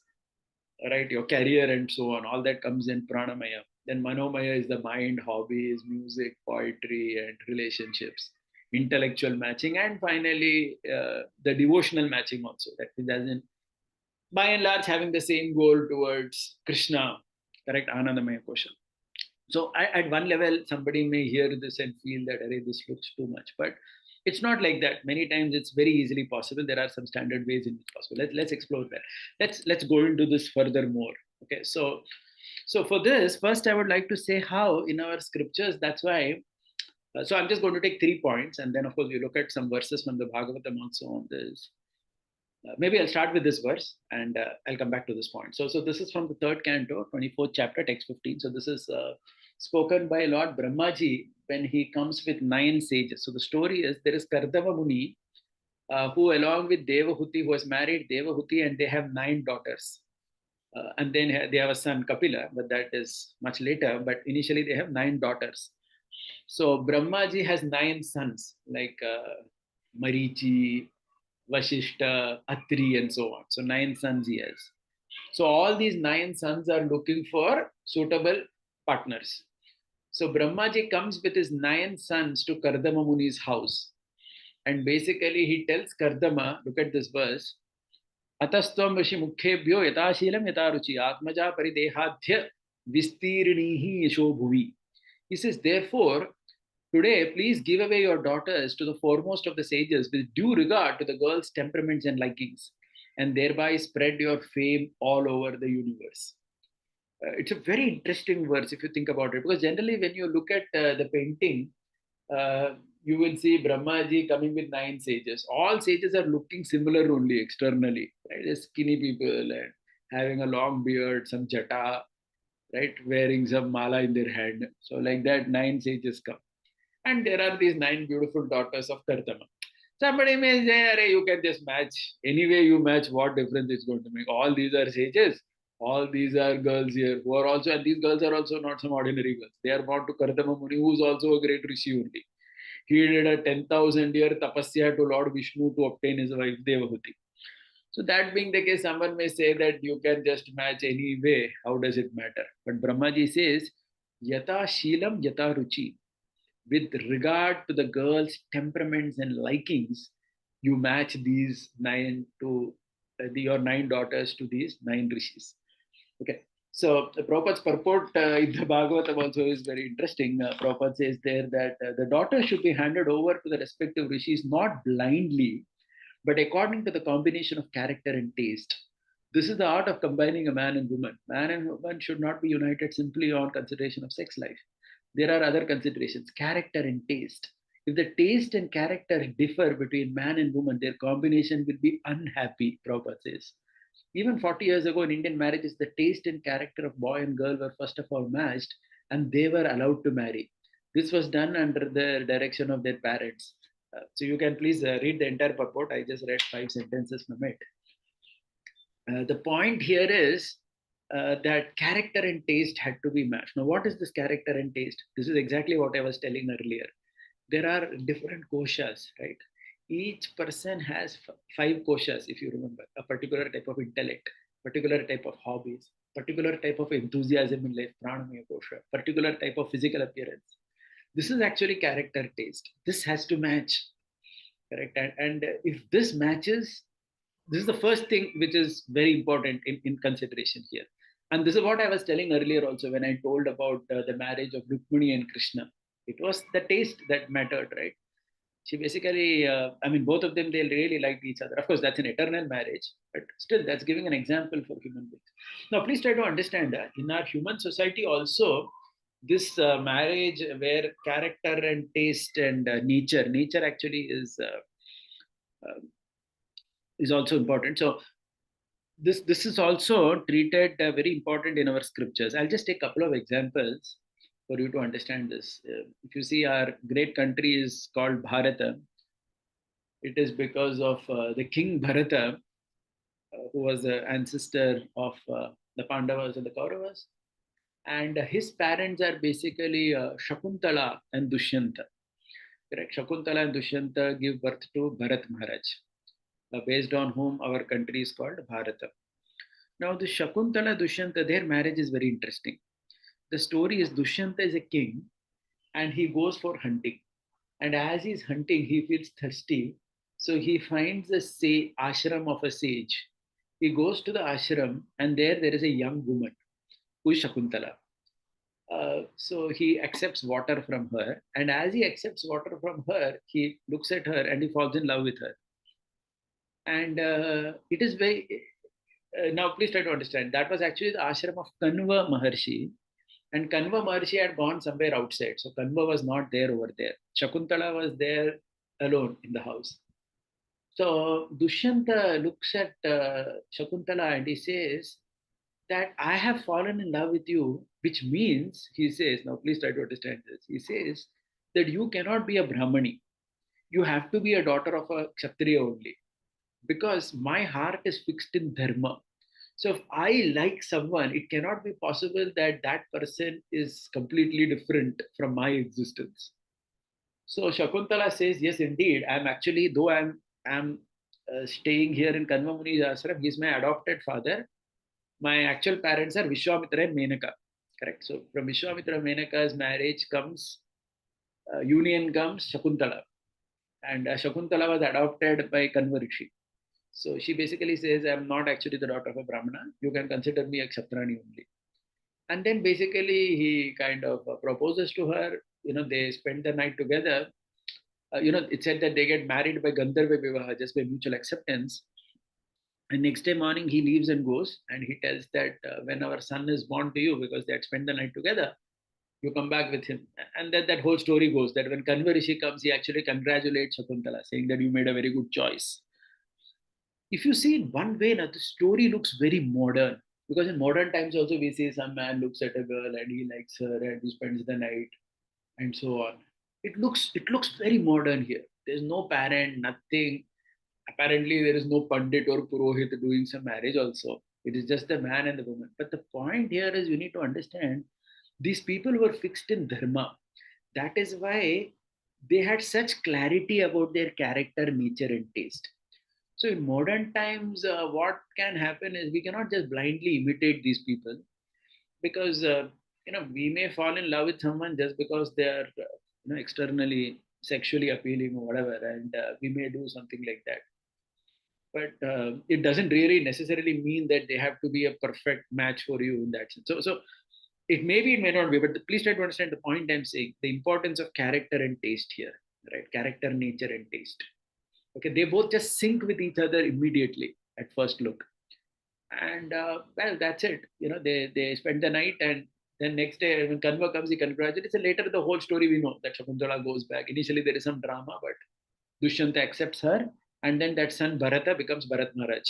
S3: right? Your career and so on. All that comes in pranamaya. Then manomaya is the mind, hobbies, music, poetry, and relationships, intellectual matching, and finally the devotional matching also. That doesn't, by and large, having the same goal towards Krishna, correct? Anandamaya question. So at one level, somebody may hear this and feel that, array, this looks too much. But it's not like that. Many times it's very easily possible. There are some standard ways in which possible. Let's explore that. Let's go into this further more. Okay, so So for this, first I would like to say how in our scriptures, that's why. So I'm just going to take 3 points, and then of course we look at some verses from the Bhagavatam also on this. Maybe I'll start with this verse, and I'll come back to this point. So this is from the third canto, 24th chapter, text 15. So this is spoken by Lord Brahmaji when he comes with 9 sages. So the story is there is Kardama Muni, who along with Devahuti, who has married Devahuti, and they have 9 daughters. And then they have a son Kapila, but that is much later. But initially they have 9 daughters. So Brahmaji has 9 sons, like Marichi, Vashishta, Atri, and so on. So 9 sons he has. So all these 9 sons are looking for suitable partners. So Brahmaji comes with his 9 sons to Kardama Muni's house. And basically he tells Kardama, look at this verse, Atastam Rishi Mukhebhyo Yatashilam Yataruchi Atmaja Paridehadhya Vistirnihi Yasho Bhuvi. He says, therefore, today, please give away your daughters to the foremost of the sages with due regard to the girls' temperaments and likings, and thereby spread your fame all over the universe. It's a very interesting verse if you think about it, because generally, when you look at the painting, you will see Brahmaji coming with 9 sages. All sages are looking similar only externally, right? They're skinny people and having a long beard, some jata, right? Wearing some mala in their hand. So, like that, 9 sages come. And there are these 9 beautiful daughters of Kartama. Somebody may say, you can just match. Anyway, you match, what difference it's going to make? All these are sages. All these are girls here who are also, and these girls are also not some ordinary girls. They are born to Kartama Muni, who is also a great rishi only. He did a 10,000-year tapasya to Lord Vishnu to obtain his wife Devahuti. So that being the case, someone may say that you can just match any way. How does it matter? But Brahmaji says, Yata Shilam Yata Ruchi. With regard to the girls' temperaments and likings, you match these 9 daughters to these 9 rishis. Okay. So the Prabhupada's purport in the Bhagavatam also is very interesting. Prabhupada says there that the daughters should be handed over to the respective rishis not blindly, but according to the combination of character and taste. This is the art of combining a man and woman. Man and woman should not be united simply on consideration of sex life. There are other considerations, character and taste. If the taste and character differ between man and woman, their combination will be unhappy, Prabhupada says. Even 40 years ago in Indian marriages, the taste and character of boy and girl were first of all matched and they were allowed to marry. This was done under the direction of their parents. So you can please read the entire purport. I just read 5 sentences from it. The point here is that character and taste had to be matched. Now, what is this character and taste? This is exactly what I was telling earlier. There are different koshas, right? Each person has 5 koshas, if you remember, a particular type of intellect, particular type of hobbies, particular type of enthusiasm in life, pranamaya kosha, particular type of physical appearance. This is actually character taste. This has to match, correct? And if this matches, this is the first thing which is very important in consideration here. And this is what I was telling earlier also when I told about the marriage of Rukmini and Krishna. It was the taste that mattered, right? She basically, both of them, they really liked each other. Of course, that's an eternal marriage, but still, that's giving an example for human beings. Now, please try to understand that in our human society also, this marriage where character and taste and nature actually uh, is also important. So this is also treated very important in our scriptures. I'll just take a couple of examples for you to understand this. If you see, our great country is called Bharata. It is because of the king Bharata, who was the ancestor of the Pandavas and the Kauravas. And his parents are basically Shakuntala and Dushyanta. Correct? Shakuntala and Dushyanta give birth to Bharat Maharaj, based on whom our country is called Bharata. Now, the Shakuntala Dushyanta, their marriage is very interesting. The story is Dushyanta is a king and he goes for hunting. And as he's hunting, he feels thirsty. So he finds a ashram of a sage. He goes to the ashram and there is a young woman who is Shakuntala. So he accepts water from her. And as he accepts water from her, he looks at her and he falls in love with her. And it is very, Now, please try to understand. That was actually the ashram of Kanva Maharshi. And Kanva Maharshi had gone somewhere outside. So Kanva was not there over there. Shakuntala was there alone in the house. So Dushyanta looks at Shakuntala and he says that I have fallen in love with you, which means, he says, now please try to understand this. He says that you cannot be a Brahmani. You have to be a daughter of a Kshatriya only, because my heart is fixed in dharma. So if I like someone, it cannot be possible that that person is completely different from my existence. So Shakuntala says, yes, indeed. I'm actually, though I'm staying here in Kanva Muni's ashram, he's my adopted father. My actual parents are Vishwamitra and Menaka. Correct. So from Vishwamitra and Menaka's marriage comes, union comes Shakuntala. And Shakuntala was adopted by Kanva Rishi. So she basically says, I'm not actually the daughter of a Brahmana. You can consider me a Kshatrani only. And then basically he kind of proposes to her. They spend the night together. It said that they get married by Gandharva Vivaha, just by mutual acceptance. And next day morning he leaves and goes, and he tells that when our son is born to you, because they had spent the night together, you come back with him. And then that whole story goes that when Kanva Rishi comes, he actually congratulates Shakuntala, saying that you made a very good choice. If you see in one way, now the story looks very modern, because in modern times also we see some man looks at a girl and he likes her and he spends the night and so on. It looks very modern here. There's no parent, nothing. Apparently there is no pandit or purohit doing some marriage also. It is just the man and the woman. But the point here is you need to understand these people were fixed in dharma. That is why they had such clarity about their character, nature, and taste. So in modern times, what can happen is we cannot just blindly imitate these people, because we may fall in love with someone just because they are externally sexually appealing or whatever, and we may do something like that. But it doesn't really necessarily mean that they have to be a perfect match for you in that sense. So it may be, it may not be, but please try to understand the point I'm saying. The importance of character and taste here, right? Character, nature, and taste. Okay, they both just sync with each other immediately at first look. And well, that's it. They spend the night, and then next day when Kanva comes, he congratulates. And later, the whole story we know that Shakuntala goes back. Initially, there is some drama, but Dushyanta accepts her, and then that son Bharata becomes Bharat Maharaj,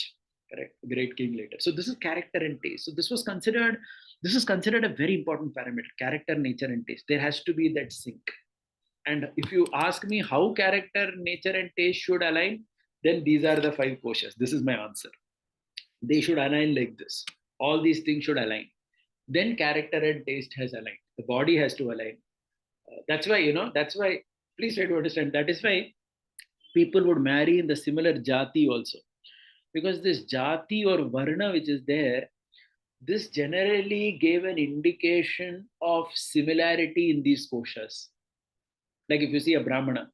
S3: correct, great king later. So this is character and taste. So this is considered a very important parameter: character, nature, and taste. There has to be that sync. And if you ask me how character, nature, and taste should align, then these are the five koshas. This is my answer. They should align like this. All these things should align. Then character and taste has aligned. The body has to align. That's why, please try to understand. That is why people would marry in the similar jati also. Because this jati or varna which is there, this generally gave an indication of similarity in these koshas. Like if you see a Brahmana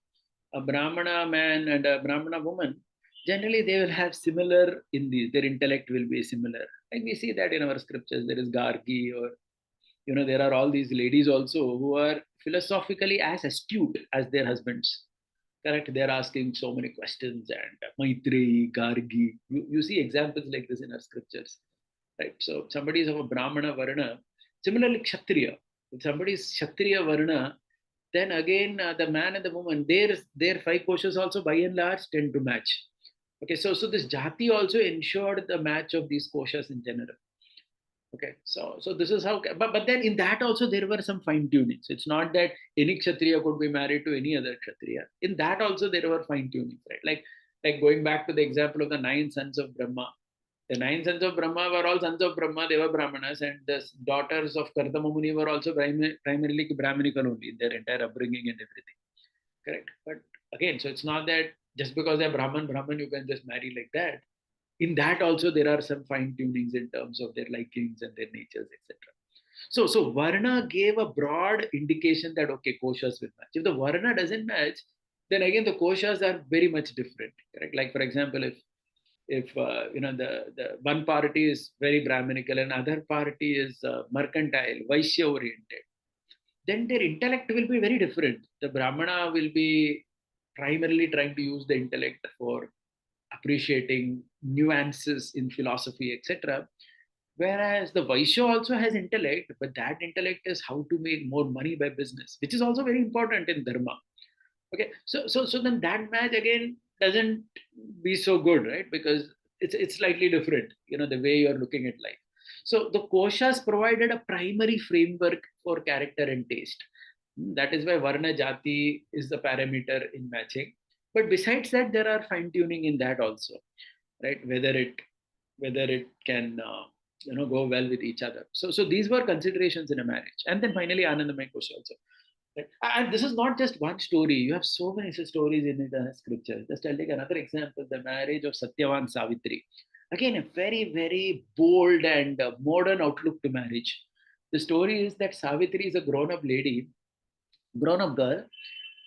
S3: man and a Brahmana woman, generally they will have similar in these, their intellect will be similar. Like we see that in our scriptures, there is Gargi, or there are all these ladies also who are philosophically as astute as their husbands. Correct? They're asking so many questions, and Maitreyi, Gargi. You see examples like this in our scriptures. Right? So somebody is of a Brahmana Varna, similarly Kshatriya. If somebody is Kshatriya Varna, then again the man and the woman, their five koshas also by and large tend to match. Okay, so this jati also ensured the match of these koshas in general. Okay, so this is how, but then in that also there were some fine tunings. It's not that any kshatriya could be married to any other kshatriya. In that also there were fine tunings, right? Like going back to the example of the nine sons of Brahma. The nine sons of Brahma were all sons of Brahma. They were Brahmanas, and the daughters of Kardama Muni were also primarily Brahminical only in their entire upbringing and everything. Correct. But again, so it's not that just because they're Brahman, you can just marry like that. In that also there are some fine tunings in terms of their likings and their natures, etc. So Varna gave a broad indication that okay, koshas will match. If the Varna doesn't match, then again the koshas are very much different. Correct. Like for example, if the one party is very Brahminical and other party is mercantile, Vaishya oriented, then their intellect will be very different. The Brahmana will be primarily trying to use the intellect for appreciating nuances in philosophy, etc. Whereas the Vaishya also has intellect, but that intellect is how to make more money by business, which is also very important in dharma. Okay, so then that match again doesn't be so good, right? Because it's slightly different, the way you're looking at life. So the koshas provided a primary framework for character and taste. That is why varna jati is the parameter in matching. But besides that, there are fine tuning in that also, right? Whether it can go well with each other. So these were considerations in a marriage, and then finally Anandamay Kosha also. Right? And this is not just one story. You have so many stories in the scripture. Just I'll take another example: the marriage of Satyavan Savitri. Again, a very very bold and modern outlook to marriage. The story is that Savitri is a grown-up lady, grown-up girl,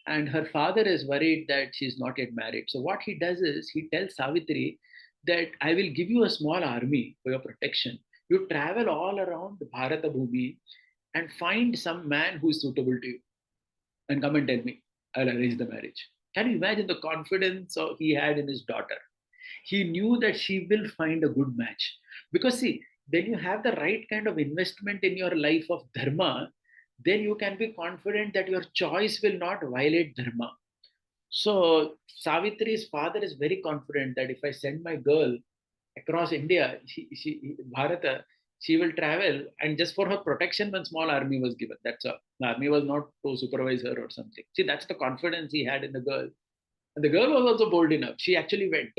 S3: and her father is worried that she's not yet married. So what he does is he tells Savitri that I will give you a small army for your protection. You travel all around Bharata Bhumi and find some man who is suitable to you and come and tell me. I'll arrange the marriage. Can you imagine the confidence he had in his daughter? He knew that she will find a good match. Because, see, when you have the right kind of investment in your life of dharma, then you can be confident that your choice will not violate dharma. So Savitri's father is very confident that if I send my girl across India, Bharata, she will travel, and just for her protection, one small army was given. That's all. The army was not to supervise her or something. See, that's the confidence he had in the girl. And the girl was also bold enough. She actually went.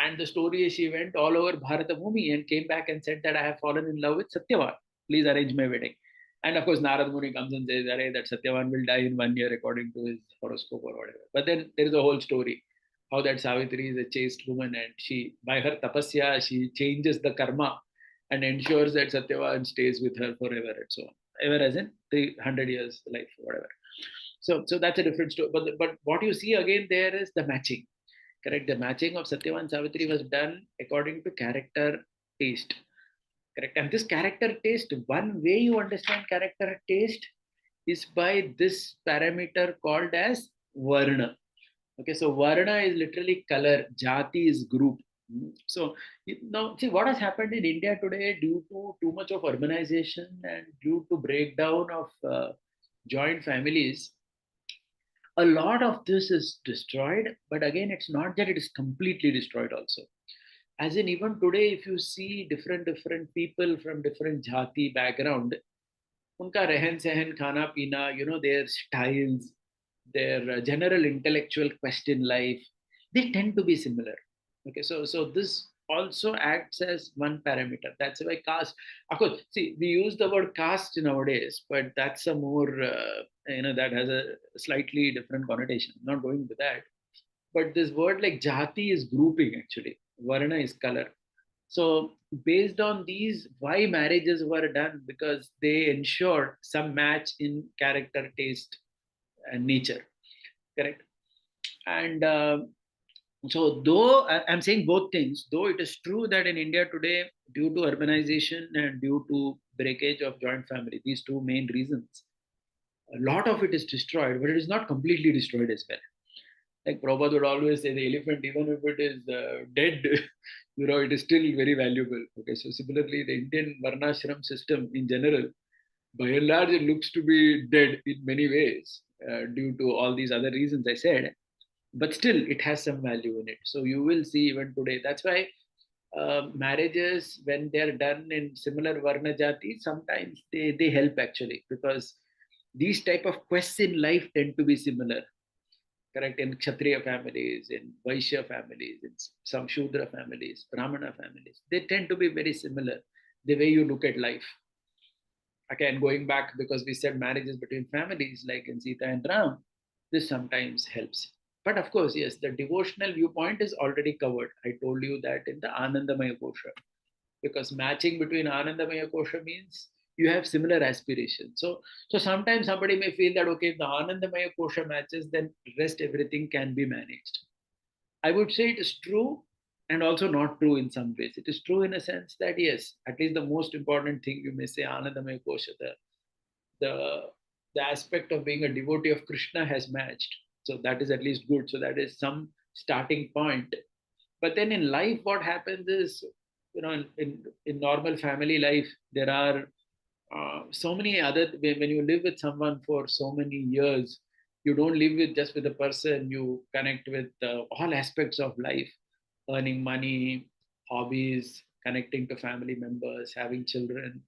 S3: And the story is she went all over Bharata Bhumi and came back and said that I have fallen in love with Satyavan. Please arrange my wedding. And of course, Narad Muni comes and says, Arey, that Satyavan will die in 1 year according to his horoscope or whatever. But then there is a whole story how that Savitri is a chaste woman and she, by her tapasya, she changes the karma and ensures that Satyavan stays with her forever and so on. Ever as in 300 years life, whatever. So that's a different story. But what you see again there is the matching. Correct. The matching of Satyavan Savitri was done according to character taste. Correct. And this character taste, one way you understand character taste is by this parameter called as Varna. Okay, so Varna is literally color, Jati is group. So now see what has happened in India today due to too much of urbanization and due to breakdown of joint families. A lot of this is destroyed, but again, it's not that it is completely destroyed also. As in, even today, if you see different people from different jati background, unka rehen sehen, khana pina, their styles, their general intellectual quest in life, they tend to be similar. Okay, so this also acts as one parameter. That's why caste. Of course, see, we use the word caste nowadays, but that's a more that has a slightly different connotation. I'm not going into that. But this word like jati is grouping actually. Varna is color. So based on these, why marriages were done? Because they ensured some match in character, taste, and nature. Correct. And so, though I'm saying both things, though it is true that in India today, due to urbanization and due to breakage of joint family, these two main reasons, a lot of it is destroyed, but it is not completely destroyed as well. Like Prabhupada would always say, the elephant, even if it is dead, it is still very valuable. Okay, so similarly, the Indian Varnashram system in general, by and large, it looks to be dead in many ways due to all these other reasons I said, but still it has some value in it. So you will see even today. That's why marriages, when they are done in similar Varna Jati, sometimes they help actually because these type of quests in life tend to be similar. Correct, in Kshatriya families, in Vaishya families, in some Shudra families, Brahmana families, they tend to be very similar. The way you look at life. Again, going back because we said marriages between families, like in Sita and Ram, this sometimes helps. But of course, yes, the devotional viewpoint is already covered. I told you that in the Anandamaya Kosha, because matching between Anandamaya Kosha means you have similar aspirations. So sometimes somebody may feel that okay, if the Anandamaya Kosha matches, then rest everything can be managed. I would say it is true and also not true in some ways. It is true in a sense that yes, at least the most important thing you may say Anandamaya Kosha, the the aspect of being a devotee of Krishna has matched. So that is at least good. So that is some starting point. But then in life, what happens is, in normal family life, there are so many other, when you live with someone for so many years, you don't live with just with a person, you connect with all aspects of life, earning money, hobbies, connecting to family members, having children,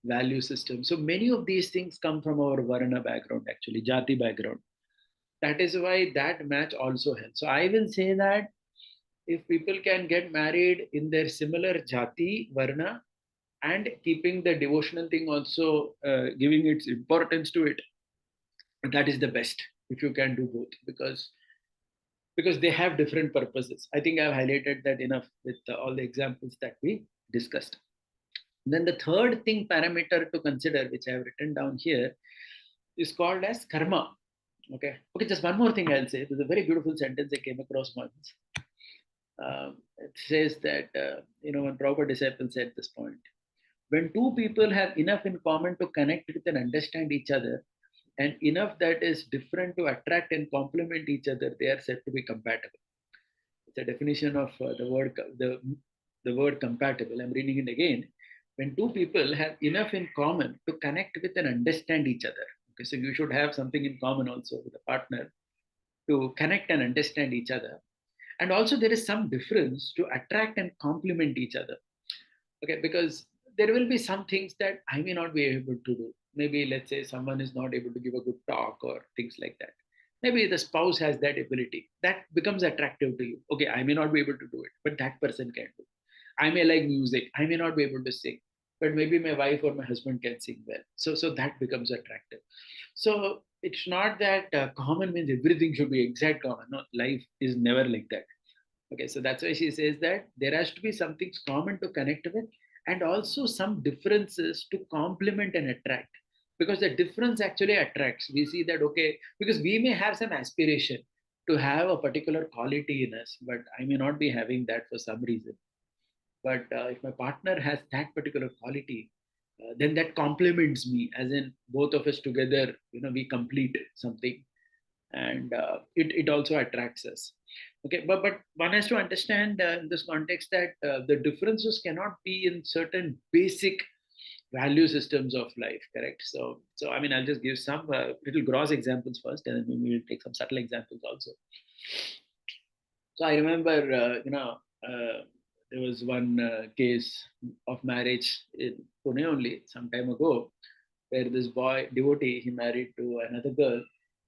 S3: value system. So many of these things come from our varna background, actually jati background. That is why that match also helps. So I will say that if people can get married in their similar jati varna and keeping the devotional thing also, giving its importance to it, that is the best if you can do both, because they have different purposes. I think I've highlighted that enough with all the examples that we discussed. Then the third thing parameter to consider, which I have written down here, is called as karma. Okay, just one more thing I'll say. There's a very beautiful sentence I came across once. It says that, when Prabhupada disciple said this point, when two people have enough in common to connect with and understand each other, and enough that is different to attract and complement each other, they are said to be compatible. It's a definition of the word compatible. I'm reading it again. When two people have enough in common to connect with and understand each other. Okay, so you should have something in common also with a partner to connect and understand each other. And also there is some difference to attract and complement each other. Okay, because there will be some things that I may not be able to do. Maybe let's say someone is not able to give a good talk or things like that. Maybe the spouse has that ability that becomes attractive to you. Okay, I may not be able to do it, but that person can do. I may like music, I may not be able to sing, but maybe my wife or my husband can sing well. So that becomes attractive. So it's not that common means everything should be exact common. No, life is never like that. Okay, so that's why she says that there has to be something common to connect with, and also some differences to complement and attract. Because the difference actually attracts. We see that, okay, because we may have some aspiration to have a particular quality in us, but I may not be having that for some reason. But if my partner has that particular quality, then that complements me, as in both of us together, we complete something, and it also attracts us. Okay, but one has to understand in this context that the differences cannot be in certain basic value systems of life, correct? So I mean, I'll just give some little gross examples first, and then maybe we'll take some subtle examples also. So I remember, there was one case of marriage in Pune only some time ago, where this boy devotee, he married to another girl.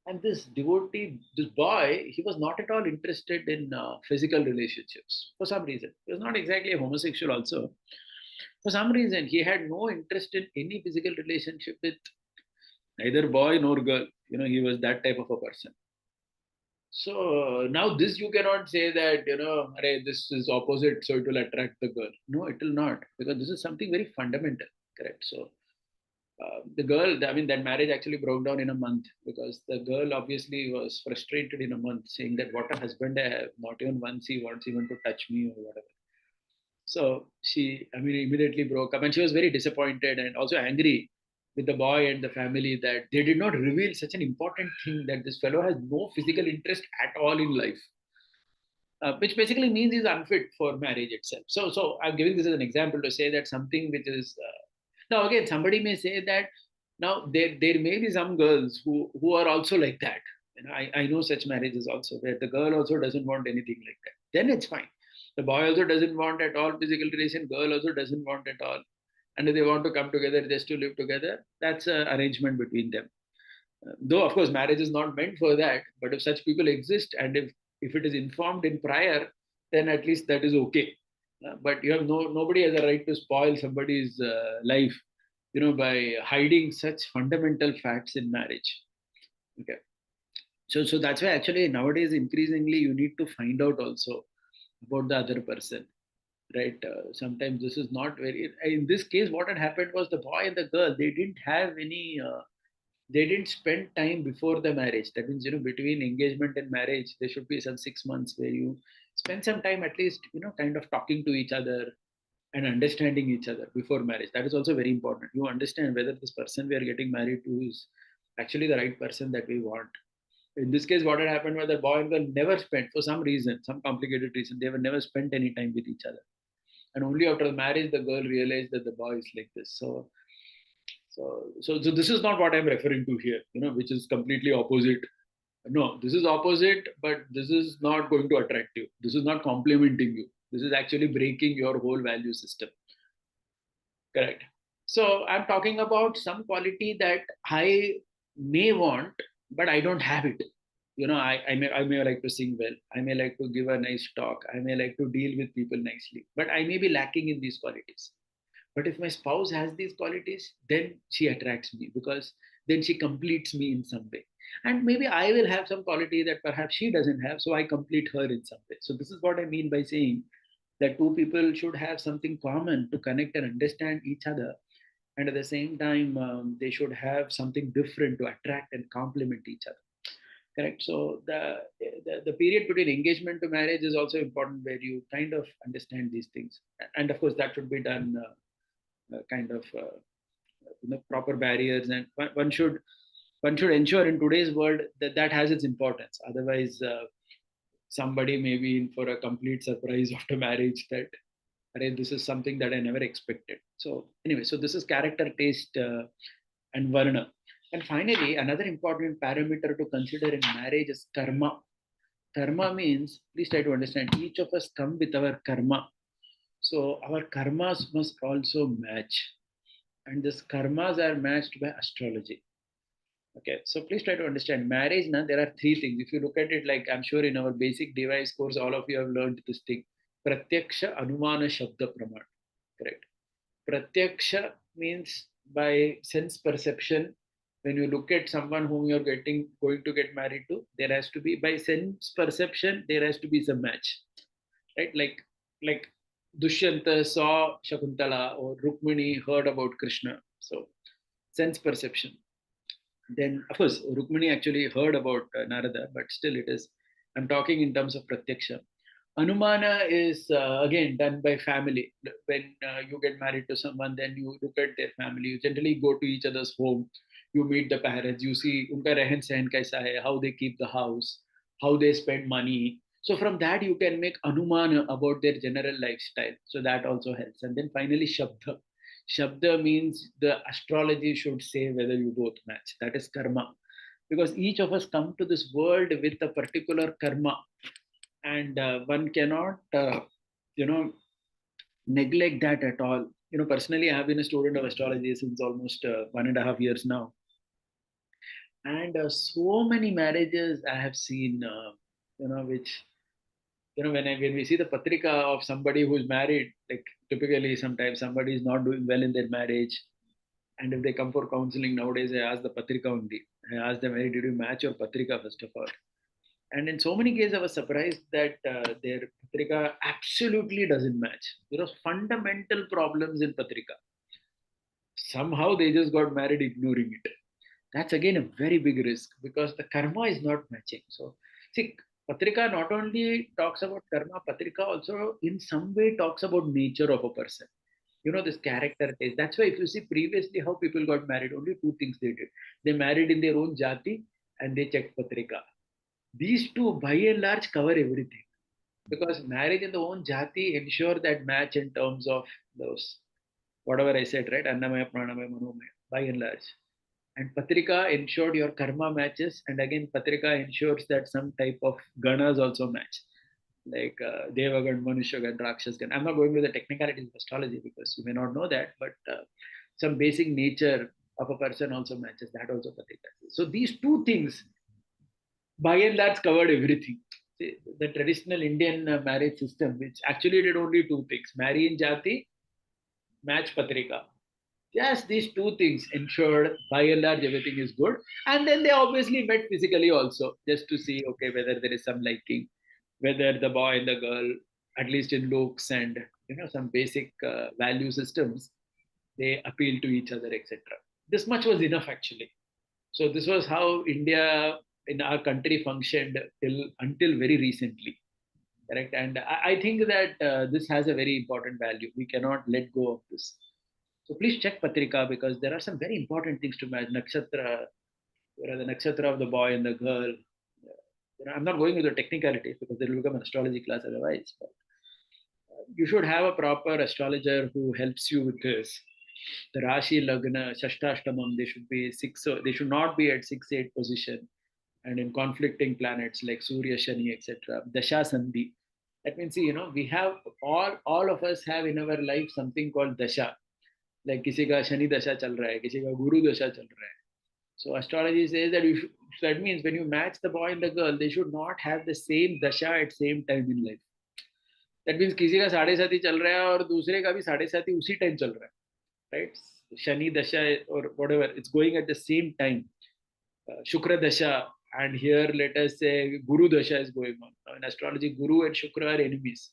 S3: And this devotee, this boy, he was not at all interested in physical relationships for some reason. He was not exactly a homosexual also. For some reason, he had no interest in any physical relationship with neither boy nor girl. He was that type of a person. So now this you cannot say that, Arey, this is opposite, so it will attract the girl. No, it will not, because this is something very fundamental, correct? So the girl, I mean, that marriage actually broke down in a month, because the girl obviously was frustrated in a month, saying that what a husband I have, not even once he wants even to touch me or whatever. So she, I mean, immediately broke up, and she was very disappointed and also angry with the boy and the family that they did not reveal such an important thing, that this fellow has no physical interest at all in life, which basically means he's unfit for marriage itself. So I'm giving this as an example to say that something which is now again, somebody may say that now there may be some girls who are also like that. I know such marriages also, where the girl also doesn't want anything like that. Then it's fine. The boy also doesn't want at all physical relation. Girl also doesn't want at all, and if they want to come together just to live together, that's an arrangement between them. Though of course marriage is not meant for that, but if such people exist, and if it is informed in prior, then at least that is okay. But you have nobody has a right to spoil somebody's life, by hiding such fundamental facts in marriage. Okay, so that's why actually nowadays increasingly you need to find out also about the other person, right? Sometimes this is not very, in this case what had happened was the boy and the girl, they didn't have any they didn't spend time before the marriage. That means, between engagement and marriage, there should be some 6 months where you spend some time at least, kind of talking to each other and understanding each other before marriage. That is also very important. You understand whether this person we are getting married to is actually the right person that we want. In this case, what had happened was the boy and girl never spent, for some reason, some complicated reason, they were never spent any time with each other. And only after the marriage, the girl realized that the boy is like this. So this is not what I'm referring to here, which is completely opposite. No, this is opposite, but this is not going to attract you. This is not complementing you. This is actually breaking your whole value system. Correct. So I'm talking about some quality that I may want, but I don't have it. I may like to sing well. I may like to give a nice talk. I may like to deal with people nicely, but I may be lacking in these qualities. But if my spouse has these qualities, then she attracts me because then she completes me in some way. And maybe I will have some quality that perhaps she doesn't have, so I complete her in some way. So this is what I mean by saying that two people should have something common to connect and understand each other, and at the same time they should have something different to attract and complement each other. Correct. So the period between engagement to marriage is also important, where you kind of understand these things, and of course that should be done kind of proper barriers, and one should ensure in today's world that that has its importance. Otherwise somebody may be in for a complete surprise after marriage that, this is something that I never expected. So anyway, so this is character, taste, and varna. And finally, another important parameter to consider in marriage is karma. Karma means, please try to understand, each of us come with our karma. So our karmas must also match. And these karmas are matched by astrology. Okay, so please try to understand marriage. Now, there are three things. If you look at it, like I'm sure in our basic device course, all of you have learned this thing: Pratyaksha, Anumana, Shabda, Praman. Correct. Pratyaksha means by sense perception. When you look at someone whom you're going to get married to, there has to be, by sense perception, there has to be some match, right? Like Dushyanta saw Shakuntala, or Rukmini heard about Krishna. So sense perception. Then, of course, Rukmini actually heard about Narada, but still it is, I'm talking in terms of Pratyaksha. Anumana is again done by family. When you get married to someone, then you look at their family. You generally go to each other's home. You meet the parents. You see unka rehen sehen kaisa hai, how they keep the house, how they spend money. So from that you can make anumana about their general lifestyle. So that also helps. And then finally Shabda. Shabda means the astrology should say whether you both match. That is karma. Because each of us come to this world with a particular karma, and one cannot you know neglect that at all. Personally, I have been a student of astrology since almost 1.5 years now, and so many marriages I have seen, which, when we see the patrika of somebody who's married, like typically sometimes somebody is not doing well in their marriage, and if they come for counseling nowadays, I ask the patrika only. I ask them, hey, did you match your patrika first of all? And in so many cases, I was surprised that their Patrika absolutely doesn't match. There are fundamental problems in Patrika. Somehow they just got married ignoring it. That's again a very big risk because the karma is not matching. So, see, Patrika not only talks about karma, Patrika also in some way talks about nature of a person. This character taste. That's why if you see previously how people got married, only two things they did. They married in their own jati and they checked Patrika. These two, by and large, cover everything because marriage in the own jati ensure that match in terms of those whatever I said, right? Annamaya, Pranamaya, Manomaya, by and large. And Patrika ensured your karma matches, and again, Patrika ensures that some type of ganas also match, like Devagan, Manushagan, Rakshasgan. I'm not going with the technicalities of astrology because you may not know that, but some basic nature of a person also matches. That also Patrika. So these two things by and large covered everything. See, the traditional Indian marriage system, which actually did only two things: marry in jati, match patrika. Just these two things ensured by and large everything is good. And then they obviously met physically also, just to see, okay, whether there is some liking, whether the boy and the girl, at least in looks and some basic value systems, they appeal to each other, etc. This much was enough actually. So this was how India in our country functioned till until very recently, correct? And I think that this has a very important value. We cannot let go of this. So please check Patrika because there are some very important things to match. Nakshatra, where are the nakshatra of the boy and the girl? I'm not going into the technicalities because it will become an astrology class otherwise. But you should have a proper astrologer who helps you with this. The Rashi, Lagna, Shashtashtamam, they should be six. So they should not be at 6-8 position, and in conflicting planets like Surya, Shani, etc. Dasha Sandhi. That means, we have all of us have in our life something called dasha. Like किसी का शनि दशा चल रहा है, किसी का गुरु दशा चल रहा है. So astrology says that you should, so that means when you match the boy and the girl, they should not have the same dasha at same time in life. That means किसी का 7.5 चल रहा है और दूसरे का भी 7.5 उसी टाइम चल रहा है, right? Shani dasha or whatever, it's going at the same time. Shukra dasha, and here let us say Guru dasha is going on. Now in astrology, Guru and Shukra are enemies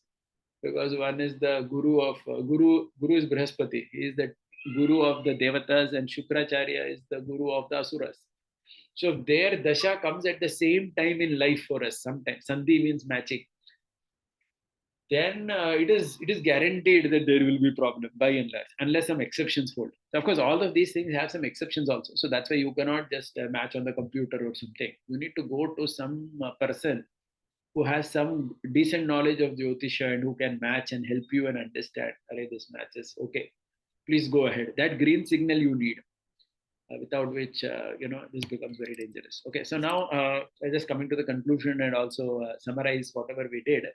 S3: because one is the Guru of Guru is Brihaspati. He is the Guru of the Devatas, and Shukracharya is the Guru of the Asuras. So if their dasha comes at the same time in life for us, sometimes Sandhi means matching, then it is guaranteed that there will be problem by and large, unless some exceptions hold. So of course, all of these things have some exceptions also. So that's why you cannot just match on the computer or something. You need to go to some person who has some decent knowledge of Jyotisha and who can match and help you and understand. Array, this matches. Okay, please go ahead. That green signal you need, without which this becomes very dangerous. Okay, so now I'm just coming to the conclusion and also summarize whatever we did.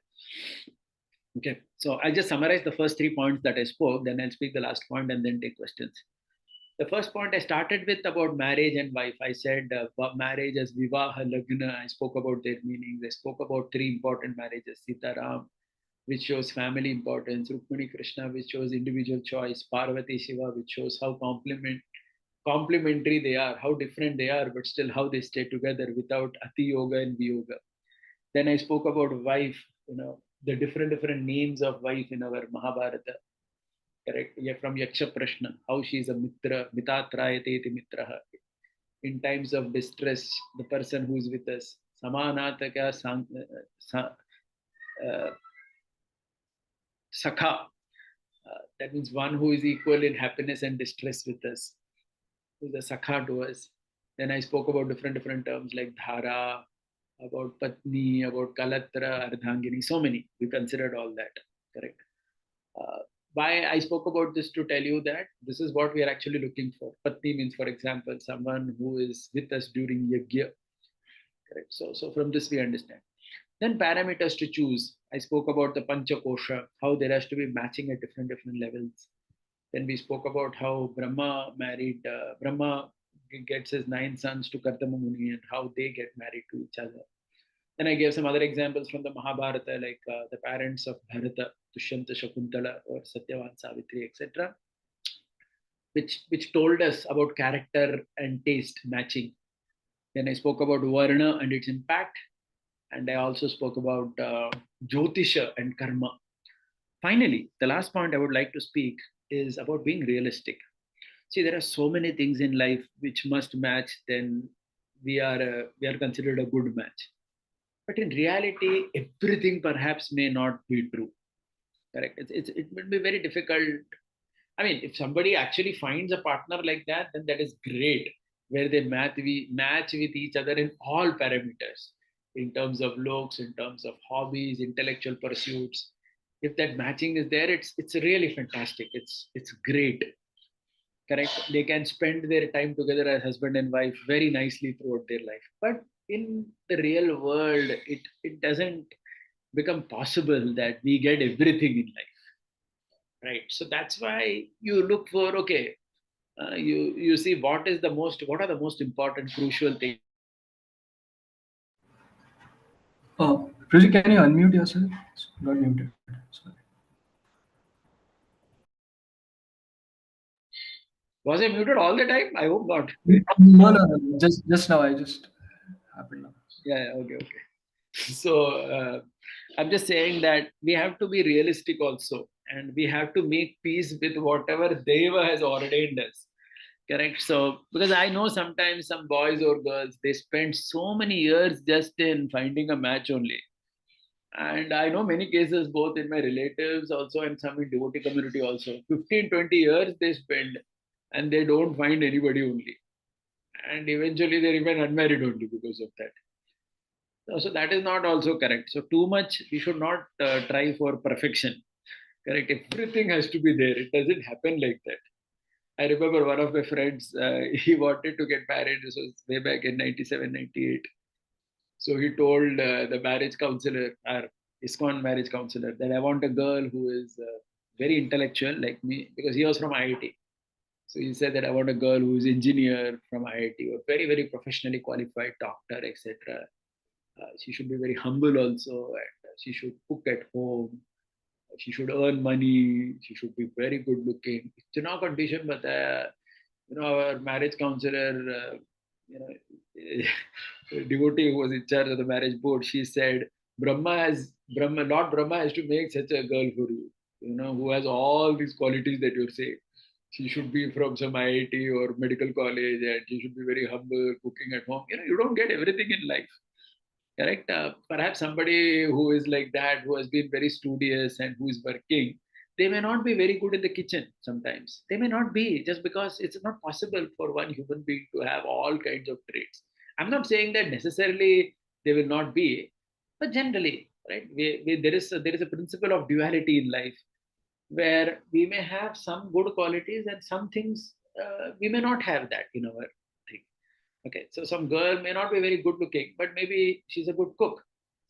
S3: Okay, so I'll just summarize the first 3 points that I spoke, then I'll speak the last point and then take questions. The first point I started with about marriage and wife. I said marriage as Vivaha Lagna. I spoke about their meanings. I spoke about 3 important marriages: Sita Ram, which shows family importance; Rukmini Krishna, which shows individual choice; Parvati Shiva, which shows how complementary they are, how different they are, but still how they stay together without Ati Yoga and Viyoga. Then I spoke about wife, the different names of wife in our Mahabharata. Correct? Yeah, from Yaksha Prashna, how she is a mitra, mitatrayate iti mitraha. In times of distress, the person who is with us, samanataka sakha. That means one who is equal in happiness and distress with us, who is a sakha to us. Then I spoke about different terms like dhara, about patni, about kalatra, ardhangini, so many. We considered all that. Correct? Why I spoke about this to tell you that this is what we are actually looking for. Patni means, for example, someone who is with us during yajna. Correct. So from this we understand. Then parameters to choose. I spoke about the pancha kosha, how there has to be matching at different levels. Then we spoke about how Brahma gets his 9 sons to Kartama Muni and how they get married to each other. Then I gave some other examples from the Mahabharata, like the parents of Bharata, Dushyanta, Shakuntala, or Satyavan, Savitri, etc., which told us about character and taste matching. Then I spoke about Varna and its impact, and I also spoke about Jyotisha and Karma. Finally, the last point I would like to speak is about being realistic. See, there are so many things in life which must match, then we are considered a good match. But in reality, everything perhaps may not be true. Correct? It will be very difficult. I mean, if somebody actually finds a partner like that, then that is great, where they match with each other in all parameters, in terms of looks, in terms of hobbies, intellectual pursuits. If that matching is there, it's really fantastic. It's great. Correct? They can spend their time together as husband and wife very nicely throughout their life. But in the real world, it doesn't become possible that we get everything in life, right? So that's why you look for, okay, you see what are the most important crucial things.
S2: Prabhuji, can you unmute yourself? Got muted. Sorry.
S3: Was I muted all the time? I hope not.
S2: No. Just now. I just happened now.
S3: Yeah, okay. So I'm just saying that we have to be realistic also, and we have to make peace with whatever Deva has ordained us. Correct. So because I know sometimes some boys or girls, they spend so many years just in finding a match only. And I know many cases both in my relatives also and some in devotee community also. 15, 20 years they spend and they don't find anybody only. And eventually they remain unmarried only because of that. So that is not also correct. So too much, we should not try for perfection. Correct. Everything has to be there. It doesn't happen like that. I remember one of my friends, he wanted to get married. This was way back in 97, 98. So he told the marriage counselor, or Iskcon marriage counselor, that I want a girl who is very intellectual like me, because he was from IIT. So he said that I want a girl who is engineer from IIT, or very, very professionally qualified doctor, etc. She should be very humble also, and she should cook at home. She should earn money. She should be very good looking. इतना condition बताया. Our marriage counselor, you know, devotee who was in charge of the marriage board, she said, Lord Brahma has to make such a girl for you, who has all these qualities that you're saying. She should be from some IIT or medical college, and she should be very humble, cooking at home. You don't get everything in life. Correct. Perhaps somebody who is like that, who has been very studious and who is working, they may not be very good in the kitchen sometimes. They may not be, just because it's not possible for one human being to have all kinds of traits. I'm not saying that necessarily they will not be, but generally, right? There is a principle of duality in life, where we may have some good qualities and some things we may not have that in our thing. Okay, so some girl may not be very good looking, but maybe she's a good cook.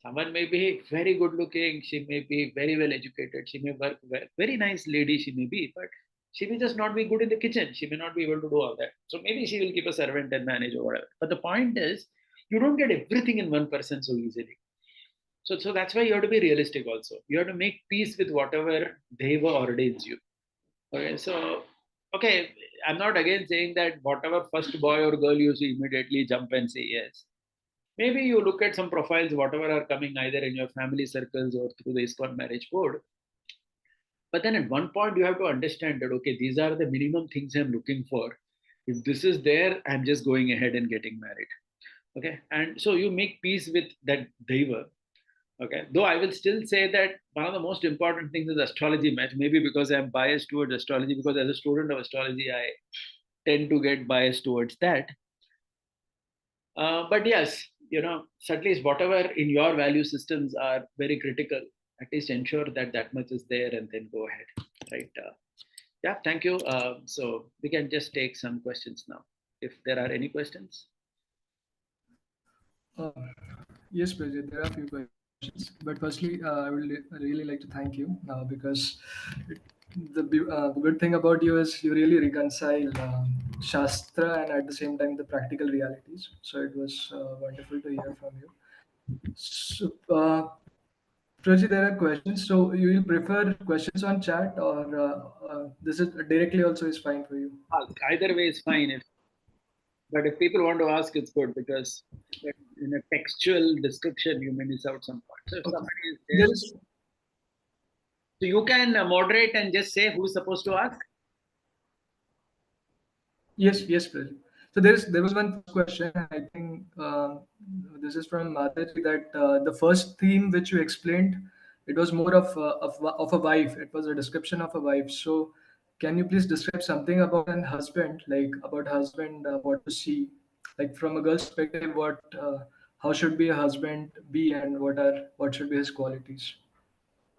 S3: Someone may be very good looking, she may be very well educated, she may work well, very nice lady she may be, but she may just not be good in the kitchen. She may not be able to do all that. So maybe she will keep a servant and manage or whatever. But the point is, you don't get everything in one person so easily. So that's why you have to be realistic also. You have to make peace with whatever Deva ordains you. Okay, so okay, I'm not again saying that whatever first boy or girl you see, immediately jump and say yes. Maybe you look at some profiles, whatever are coming either in your family circles or through the Iskcon marriage board. But then at one point you have to understand that okay, these are the minimum things I'm looking for. If this is there, I'm just going ahead and getting married. Okay, and so you make peace with that Deva. Okay, though I will still say that one of the most important things is astrology match. Maybe because I'm biased towards astrology, because as a student of astrology, I tend to get biased towards that. But yes, at least whatever in your value systems are very critical, at least ensure that that much is there and then go ahead. Right. Yeah, thank you. So we can just take some questions now, if there are any questions.
S2: Uh, yes, Prajit, there are a few questions. But firstly, I would really like to thank you because it, the good thing about you is you really reconcile Shastra and at the same time the practical realities. So it was wonderful to hear from you. So, Prajit, there are questions. So you will prefer questions on chat or this is directly also is fine for you?
S3: Either way is fine. But if people want to ask, it's good, because in a textual description, you may miss out some points. So if
S2: Okay.
S3: somebody is there,
S2: There is
S3: so you can moderate and just say who's supposed to ask.
S2: Yes, yes, Prajit. So there was one first question. I think this is from Mataji that the first theme which you explained, it was more of a wife. It was a description of a wife. So can you please describe something about an husband, like about husband, what to see, like from a girl's perspective, how should be a husband be, and what should be his qualities?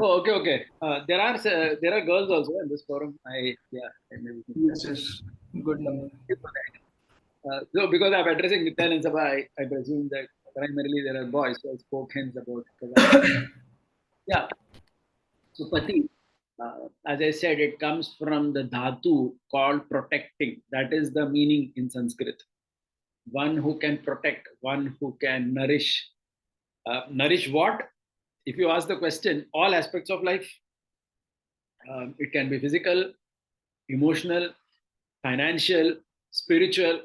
S3: Oh, okay, okay. There are girls also in this forum. I maybe can
S2: Yes, yes, good number.
S3: so because I'm addressing Nityanand Sabha, I presume that primarily there are boys, so I spoke hence about. Yeah. So Pati, as I said, it comes from the dhatu called protecting. That is the meaning in Sanskrit. One who can protect, one who can nourish. Nourish what? If you ask the question, all aspects of life. It can be physical, emotional, financial, spiritual.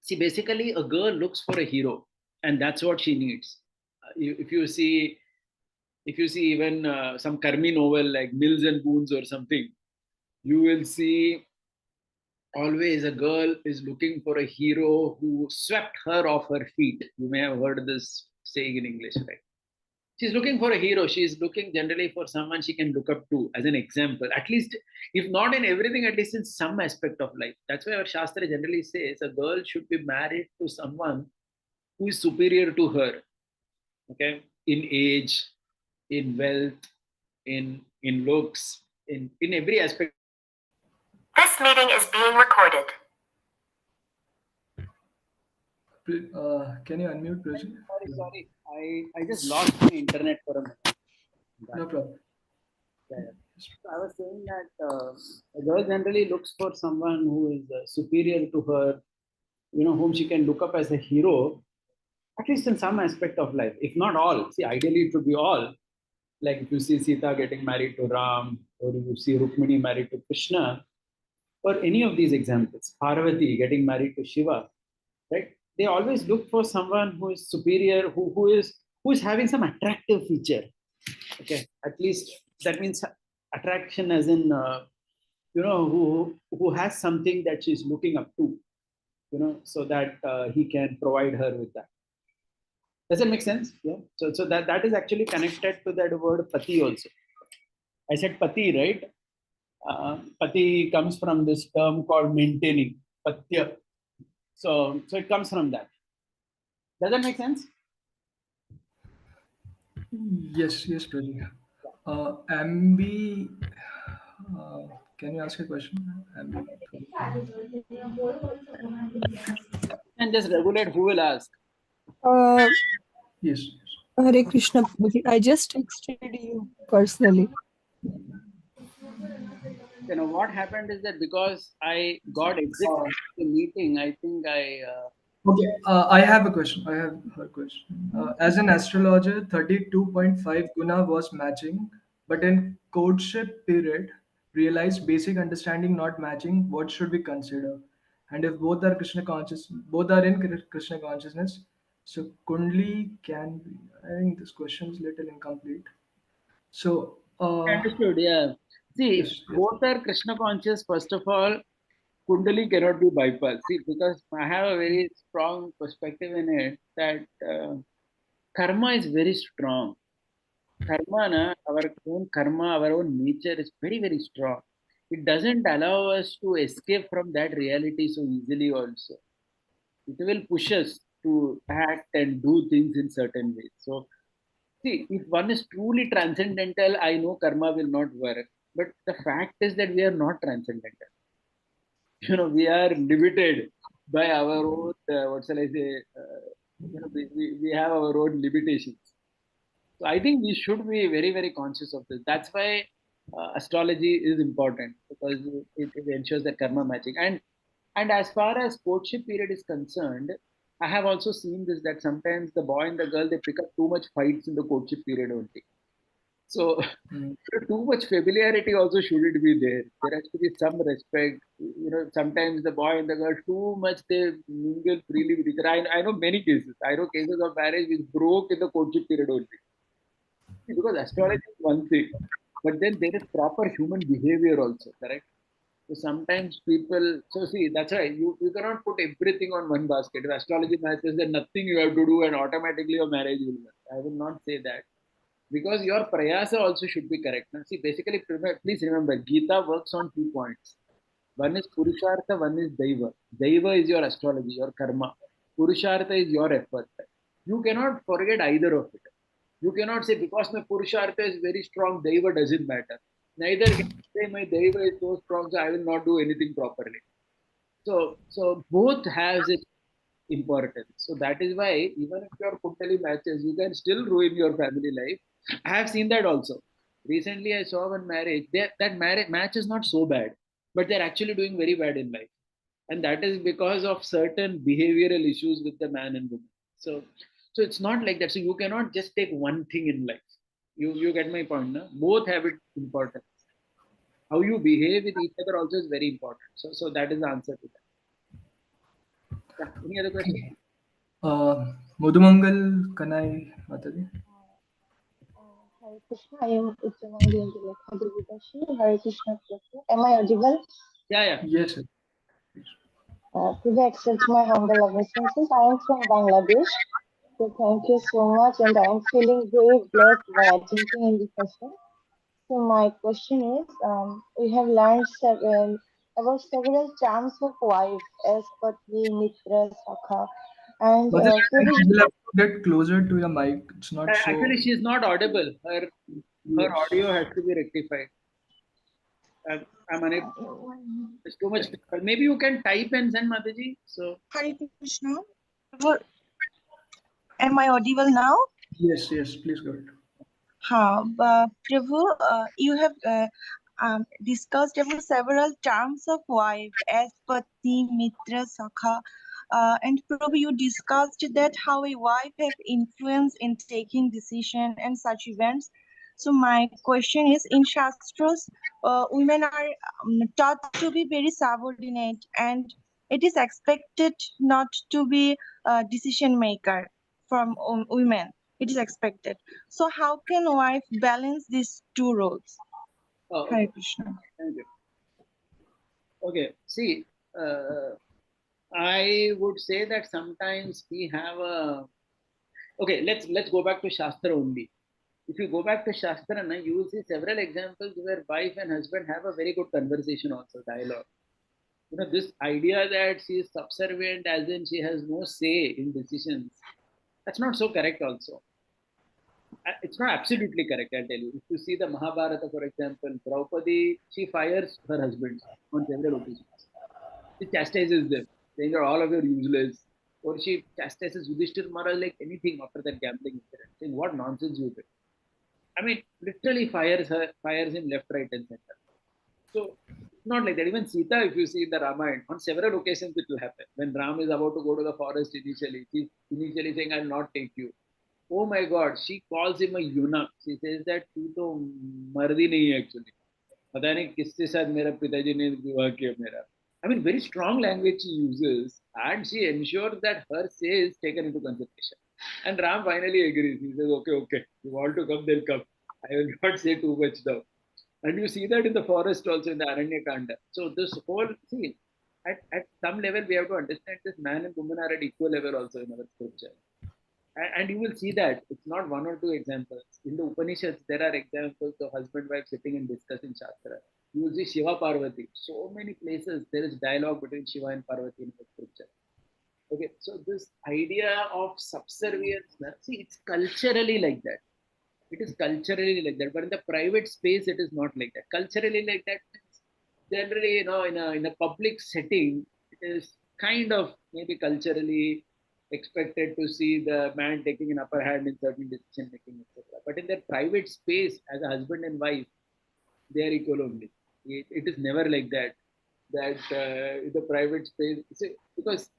S3: See, basically, a girl looks for a hero, and that's what she needs. If you see, even some Karmi novel like Mills and Boons or something, you will see always a girl is looking for a hero who swept her off her feet. You may have heard this saying in English, right? She's looking for a hero. She's looking generally for someone she can look up to as an example, at least, if not in everything, at least in some aspect of life. That's why our Shastra generally says a girl should be married to someone who is superior to her. Okay, in age, in wealth, in looks, in every aspect.
S1: This meeting is being recorded.
S2: Can you unmute, Prabhuji?
S3: Sorry. I just lost my internet for a minute.
S2: No problem.
S3: Yeah, yeah. So I was saying that a girl generally looks for someone who is superior to her, whom she can look up as a hero, at least in some aspect of life, if not all. See, ideally it should be all. Like if you see Sita getting married to Ram, or you see Rukmini married to Krishna, or any of these examples, Parvati getting married to Shiva, right? They always look for someone who is superior, who is having some attractive feature. Okay, at least that means attraction, as in who has something that she's looking up to, so that he can provide her with that. Does that make sense? Yeah. So that is actually connected to that word pati also. I said pati, right? Pati comes from this term called maintaining. Pati.
S2: Yeah.
S3: So it comes from that. Does that make sense?
S2: Yes, Prabhuji. Ambi, can you ask a question? Ambi.
S3: And just regulate who will ask.
S4: Uh,
S2: Yes.
S4: Hare Krishna, Prabhuji. I just texted you personally.
S3: What happened is that because I got exited
S2: Uh,
S3: from the meeting, I think
S2: Okay, I have a question. I have her question. As an astrologer, 32.5 guna was matching, but in courtship period, realized basic understanding not matching. What should we consider? And if both are Krishna conscious, both are in Krishna consciousness, so Kundli can be. I think this question is little incomplete. So,
S3: understood. Yeah. See,
S2: yes, yes.
S3: both are Krishna conscious. First of all, Kundali cannot be bypassed. See, because I have a very strong perspective in it that karma is very strong. Karma, our own karma, our own nature is very, very strong. It doesn't allow us to escape from that reality so easily, also. It will push us to act and do things in certain ways. So, see, if one is truly transcendental, I know karma will not work. But the fact is that we are not transcendental. We are limited by our own, what shall I say, we have our own limitations. So I think we should be very, very conscious of this. That's why astrology is important, because it ensures that karma matching. And as far as courtship period is concerned, I have also seen this, that sometimes the boy and the girl, they pick up too much fights in the courtship period only. So
S2: Mm.
S3: too much familiarity also shouldn't be there. There has to be some respect. Sometimes the boy and the girl too much, they mingle freely with each other. I know many cases. I know cases of marriage which broke in the courtship period only. See, because astrology is one thing, but then there is proper human behavior also, correct? So sometimes people, so see, that's right. You cannot put everything on one basket. If astrology matches, then nothing you have to do, and automatically your marriage will work. I will not say that, because your prayasa also should be correct. Now, see, basically, please remember, Gita works on 2 points. One is Purushartha, one is Daiva. Daiva is your astrology, your karma. Purushartha is your effort. You cannot forget either of it. You cannot say, because my Purushartha is very strong, Daiva doesn't matter. Neither can you say my Daiva is so strong, so I will not do anything properly. So both has its importance. So that is why even if your Kundali matches, you can still ruin your family life. I have seen that also. Recently, I saw one marriage. That marriage match is not so bad, but they're actually doing very bad in life, and that is because of certain behavioral issues with the man and woman. So it's not like that. So you cannot just take one thing in life. You get my point, no? Both have its importance. How you behave with each other also is very important. So that is the answer to that. Yeah. Any other question?
S2: Okay. Madhumangal Kanai Mataji.
S5: Hare Krishna, I am Uttamangi Intellectual Divitashi. Hare Krishna Prabhu. Am I audible?
S3: Yeah, yeah.
S2: Yes, sir.
S5: Today accept my humble obeisances. I am from Bangladesh. So thank you so much, and I am feeling very blessed by attending in this session. So my question is, we have learned about several terms of wife as Patni, Mitra, Sakha. And
S2: But I think
S5: Prabhuji,
S2: you will have to get closer to your mic. It's not so.
S3: Actually, she is not audible. Her
S2: Yes.
S3: audio has to be rectified. I'm unable. There's too much. Maybe you can type and send Mataji. So
S6: Hare Krishna. Prabhu, am I audible now?
S2: Yes, yes, please go ahead.
S6: Prabhu, you have discussed about several terms of wife as Pati, Mitra, Sakha. And Prabhu, you discussed that how a wife have influence in taking decision and such events. So my question is, in Shastras, women are taught to be very subordinate, and it is expected not to be a decision maker from women. It is expected. So how can a wife balance these two roles?
S3: okay.
S6: Hare Krishna.
S3: Thank you. Okay. See, uh, I would say that sometimes we have a. Okay, let's go back to Shastra only. If you go back to Shastra, you will see several examples where wife and husband have a very good conversation, also dialogue. This idea that she is subservient, as in she has no say in decisions, that's not so correct. Also, it's not absolutely correct. I'll tell you. If you see the Mahabharata, for example, Draupadi, she fires her husband on several occasions. She chastises them, saying that all of you are useless. Or she chastises Yudhishthir Maharaj like anything after that gambling incident, saying what nonsense you did. I mean, literally fires him left, right, and center. So it's not like that. Even Sita, if you see in the Ramayana, on several occasions it will happen. When Ram is about to go to the forest initially, she's initially saying, I'll not take you. Oh my God, she calls him a eunuch. She says that तू तो मर्द ही नहीं है actually. पता नहीं किसके साथ मेरा पिताजी ने विवाह किया मेरा. I mean, very strong language she uses, and she ensures that her say is taken into consideration. And Ram finally agrees. He says, okay, okay, you want to come, they'll come. I will not say too much now. And you see that in the forest also in the Aranya Kanda. So this whole, see, at some level we have to understand this man and woman are at equal level also in our scripture. And you will see that it's not one or two examples. In the Upanishads, there are examples of husband wife sitting and discussing Shastra. You will see Shiva Parvati. So many places there is dialogue between Shiva and Parvati in the scripture. Okay, so this idea of subservience, see, it's culturally like that. It is culturally like that, but in the private space, it is not like that. Culturally like that means generally, in a public setting, it is kind of maybe culturally expected to see the man taking an upper hand in certain decision making, etc. But in their private space, as a husband and wife, they are equal only. It is never like that. That in the private space, see, because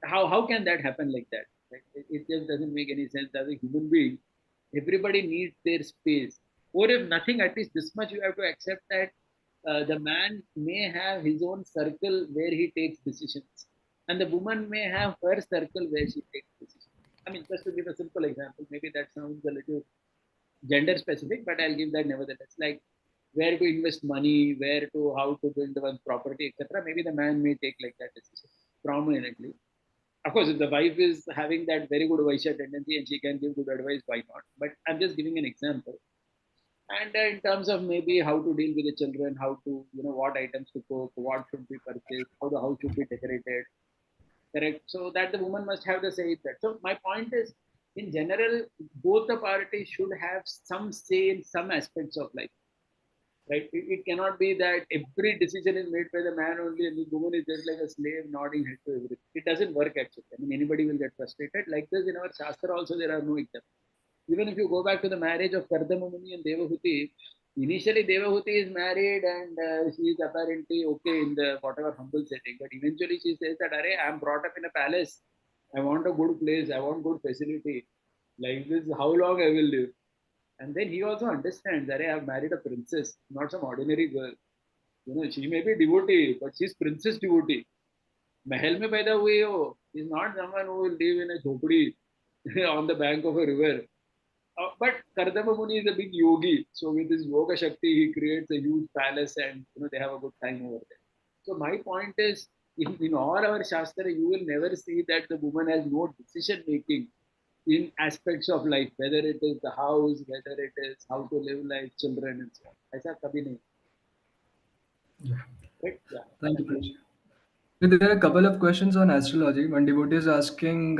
S3: how can that happen like that? Right? It just doesn't make any sense. As a human being, everybody needs their space. Or if nothing, at least this much you have to accept that the man may have his own circle where he takes decisions, and the woman may have her circle where she takes decisions. I mean, just to give a simple example, maybe that sounds a little gender specific, but I'll give that nevertheless. Like where to invest money, where to how to build one's property, etc. Maybe the man may take like that decision prominently. Of course, if the wife is having that very good Vaishya tendency and she can give good advice, why not? But I'm just giving an example. And in terms of maybe how to deal with the children, how to, what items to cook, what should be purchased, how the house should be decorated, correct? So that the woman must have the say in that. So my point is, in general, both the parties should have some say in some aspects of life, right? It cannot be that every decision is made by the man only and the woman is just like a slave nodding head to everything. It doesn't work actually. I mean, anybody will get frustrated. Like this in our Shastra also, there are no examples. Even if you go back to the marriage of Kardama Muni and Devahuti, initially Devahuti is married and she is apparently okay in the whatever humble setting. But eventually she says that, Arey, I am brought up in a palace. I want a good place. I want good facility. Like this, how long I will live? And then he also understands that I have married a princess, not some ordinary girl. She may be devotee, but she's princess devotee. Mahal mein paida hui ho. She's not someone who will live in a jhopdi on the bank of a river. But Kardama Muni is a big yogi. So with his yoga shakti, he creates a huge palace and they have a good time over there. So my point is, in all our Shastra, you will never see that the woman has no decision making in aspects of life, whether it is the house, whether it is how to live life, children, and so on. ऐसा कभी नहीं.
S2: Yeah.
S3: Right? Yeah.
S2: Thank you, Prabhuji. There are a couple of questions on astrology. One devotee is asking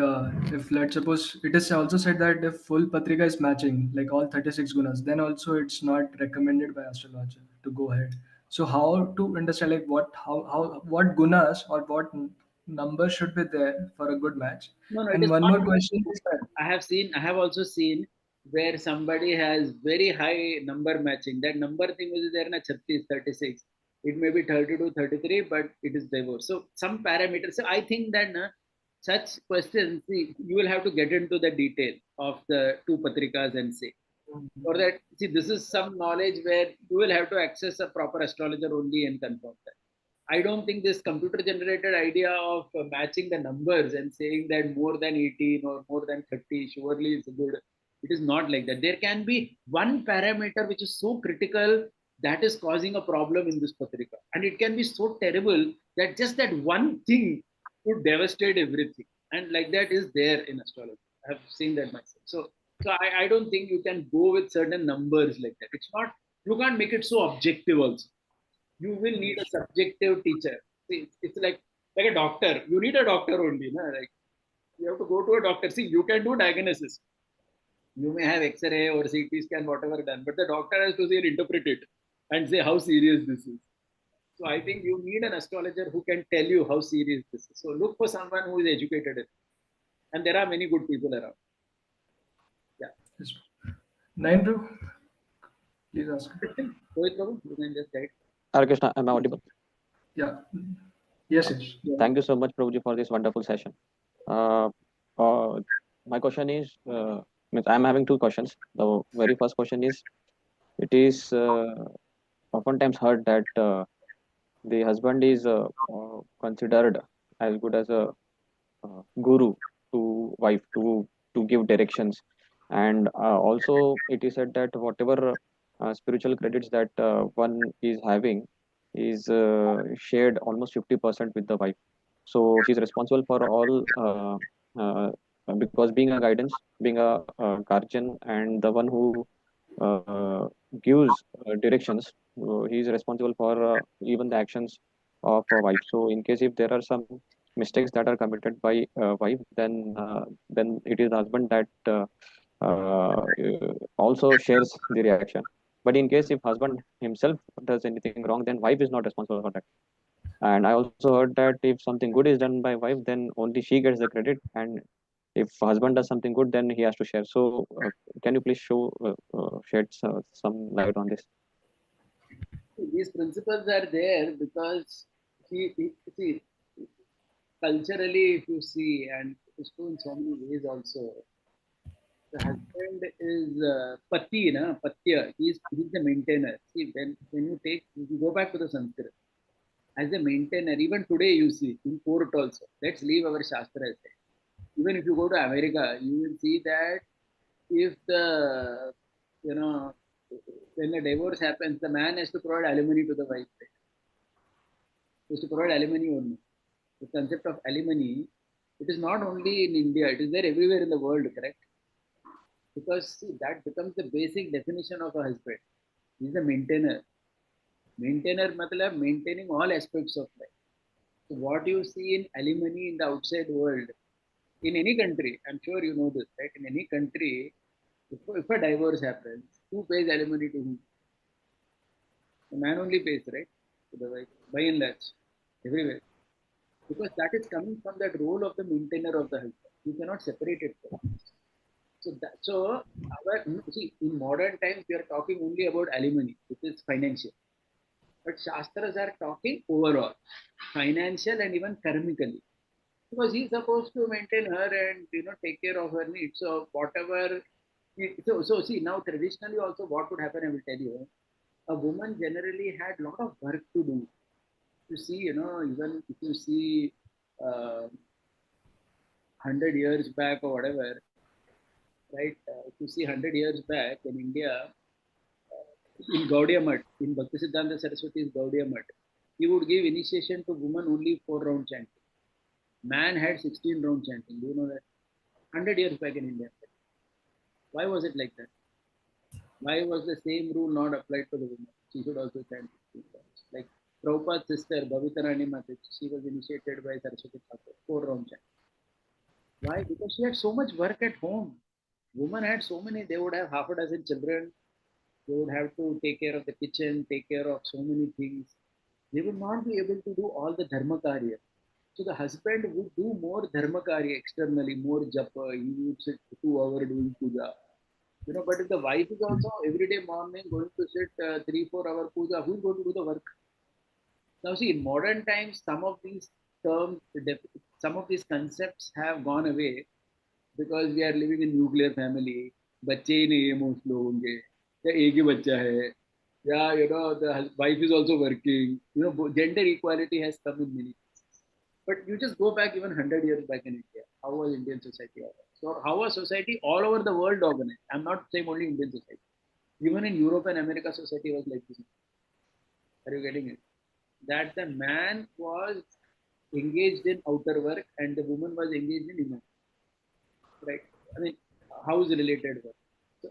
S2: if, let's suppose, it is also said that if full patrika is matching, like all 36 gunas, then also it's not recommended by astrologer to go ahead. So how to understand, like what gunas or what number should be there for a good match?
S3: No, no, it
S2: And
S3: is
S2: one
S3: not
S2: more
S3: about
S2: question is,
S3: number. I have also seen where somebody has very high number matching. That number thing is there in a 36, 36. It may be 32, 33, but it is divorce. So some parameters. So I think that such questions, see, you will have to get into the detail of the two patrikas and say. For that, see, this is some knowledge where you will have to access a proper astrologer only and confirm that. I don't think this computer generated idea of matching the numbers and saying that more than 18 or more than 30 surely is good. It is not like that. There can be one parameter which is so critical that is causing a problem in this patrika. And it can be so terrible that just that one thing could devastate everything. And like that is there in astrology. I have seen that myself. So I don't think you can go with certain numbers like that. It's not, you can't make it so objective also. You will need a subjective teacher. See, it's like a doctor. You need a doctor only, no? Like you have to go to a doctor. See, you can do diagnosis. You may have X-ray or CT scan, whatever done, but the doctor has to see and interpret it and say how serious this is. So I think you need an astrologer who can tell you how serious this is. So look for someone who is educated in it. And there are many good people around. Yeah.
S2: yes. Nine bro, please ask.
S3: Rohit Prabhu, you can just guide.
S7: Hare Krishna, am I audible?
S2: Yeah. Yes, yes.
S7: Thank you so much, Prabhuji, for this wonderful session. Uh, uh, my question is, I'm having two questions. The very first question is, it is oftentimes heard that the husband is considered as good as a guru to wife to give directions, and also it is said that whatever spiritual credits that one is having is shared almost 50% with the wife. So she's responsible for all because being a guidance, being a guardian, and the one who gives directions, he is responsible for even the actions of a wife. So in case if there are some mistakes that are committed by wife, then it is the husband that also shares the reaction. But in case if husband himself does anything wrong, then wife is not responsible for that. And I also heard that if something good is done by wife, then only she gets the credit, and if husband does something good, then he has to share. So can you please shed some light on this?
S3: These principles are there because see, culturally, if you see, and it's true in so many ways also, the husband is pati, na, patya. He's the maintainer. See, when you go back to the Sanskrit, as a maintainer, even today you see in court also. Let's leave our shastra aside. Even if you go to America, you will see that if the you know when a divorce happens, the man has to provide alimony to the wife. Right? He has to provide alimony only. The concept of alimony, it is not only in India, it is there everywhere in the world, correct? Because see, that becomes the basic definition of a husband. He is a maintainer. Maintainer matlab maintaining all aspects of life. So what you see in alimony in the outside world, in any country, I'm sure you know this, right? In any country, if a divorce happens, who pays alimony to whom? The man only pays, right? To the wife, by and large, everywhere. Because that is coming from that role of the maintainer of the husband. You cannot separate it from. So see, in modern times, we are talking only about alimony, which is financial. But Shastras are talking overall, financial and even karmically. Because he's supposed to maintain her and take care of her needs. So whatever, so see now traditionally also what would happen, I will tell you, a woman generally had a lot of work to do. You see, even if you see 100 years back or whatever, right? If you see 100 years back in India, in Gaudiya Mutt, in Bhaktisiddhanta Saraswati's Gaudiya Mutt, he would give initiation to women only 4 round chanting. Man had 16 round chanting. Do you know that? 100 years back in India. Why was it like that? Why was the same rule not applied to the women? She should also chant 16 rounds. Like Prabhupada's sister, Bhavita Rani Mataji, she was initiated by Saraswati Thakur, 4 round chant. Why? Because she had so much work at home. Women had so many, they would have half a dozen children. They would have to take care of the kitchen, take care of so many things. They would not be able to do all the dharma karya. So the husband would do more dharma karya externally, more japa. He would sit 2 hours doing puja. But if the wife is also every day morning going to sit 3-4 hour puja, who's going to do the work? Now, see, in modern times, some of these terms, some of these concepts have gone away because we are living in nuclear family. बच्चे ही नहीं है most लोग होंगे या एक ही बच्चा है या the wife is also working. Gender equality has come in many cases. But you just go back even 100 years back in India. How was Indian society organized? So how was society all over the world organized? I'm not saying only Indian society. Even in Europe and America, society was like this. Are you getting it? That the man was engaged in outer work and the woman was engaged in inner, right? I mean, house related work.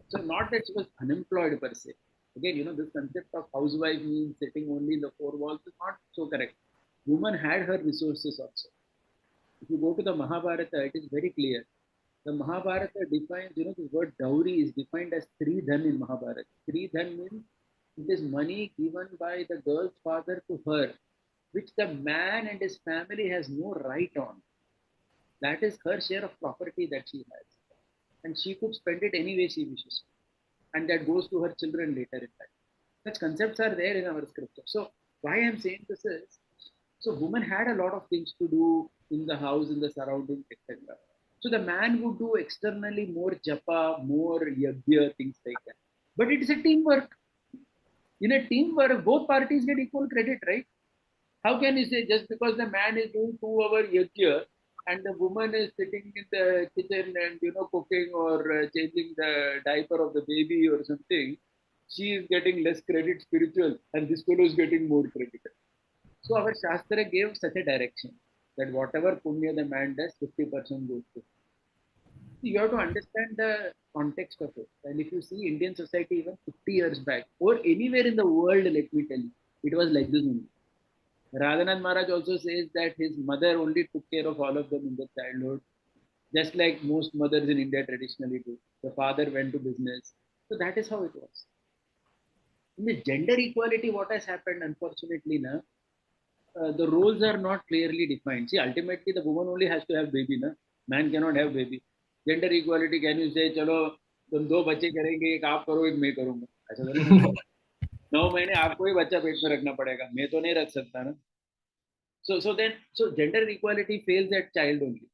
S3: So not that she was unemployed per se. Again, this concept of housewife means sitting only in the four walls is not so correct. Woman had her resources also. If you go to the Mahabharata, it is very clear. The Mahabharata defines, the word dowry is defined as three dhan in Mahabharata. Three dhan means it is money given by the girl's father to her, which the man and his family has no right on. That is her share of property that she has. And she could spend it any way she wishes. And that goes to her children later in life. Such concepts are there in our scripture. So why I'm saying this is, so women had a lot of things to do in the house, in the surroundings, etc. So the man would do externally more japa, more yajna, things like that. But it is a teamwork. In a teamwork, both parties get equal credit, right? How can you say just because the man is doing 2 hour yajna and the woman is sitting in the kitchen and cooking or changing the diaper of the baby or something, she is getting less credit spiritual and this fellow is getting more credit. So our Shastra gave such a direction that whatever punya the man does, 50% goes to him. You have to understand the context of it. And if you see Indian society even 50 years back or anywhere in the world, let me tell you, it was like this only. Radhanath Maharaj also says that his mother only took care of all of them in their childhood, just like most mothers in India traditionally do. The father went to business. So that is how it was. In the gender equality, what has happened, unfortunately, now, the roles are not clearly defined. See, ultimately, the woman only has to have baby, na? Man cannot have baby. Gender equality, can you say, चलो तुम दो बच्चे करेंगे, एक आप करो, एक मैं करूँगा? ऐसा तो नहीं. 9 महीने आपको ही बच्चा पेट में रखना पड़ेगा, मैं तो नहीं रख सकता ना. So gender equality fails at child only.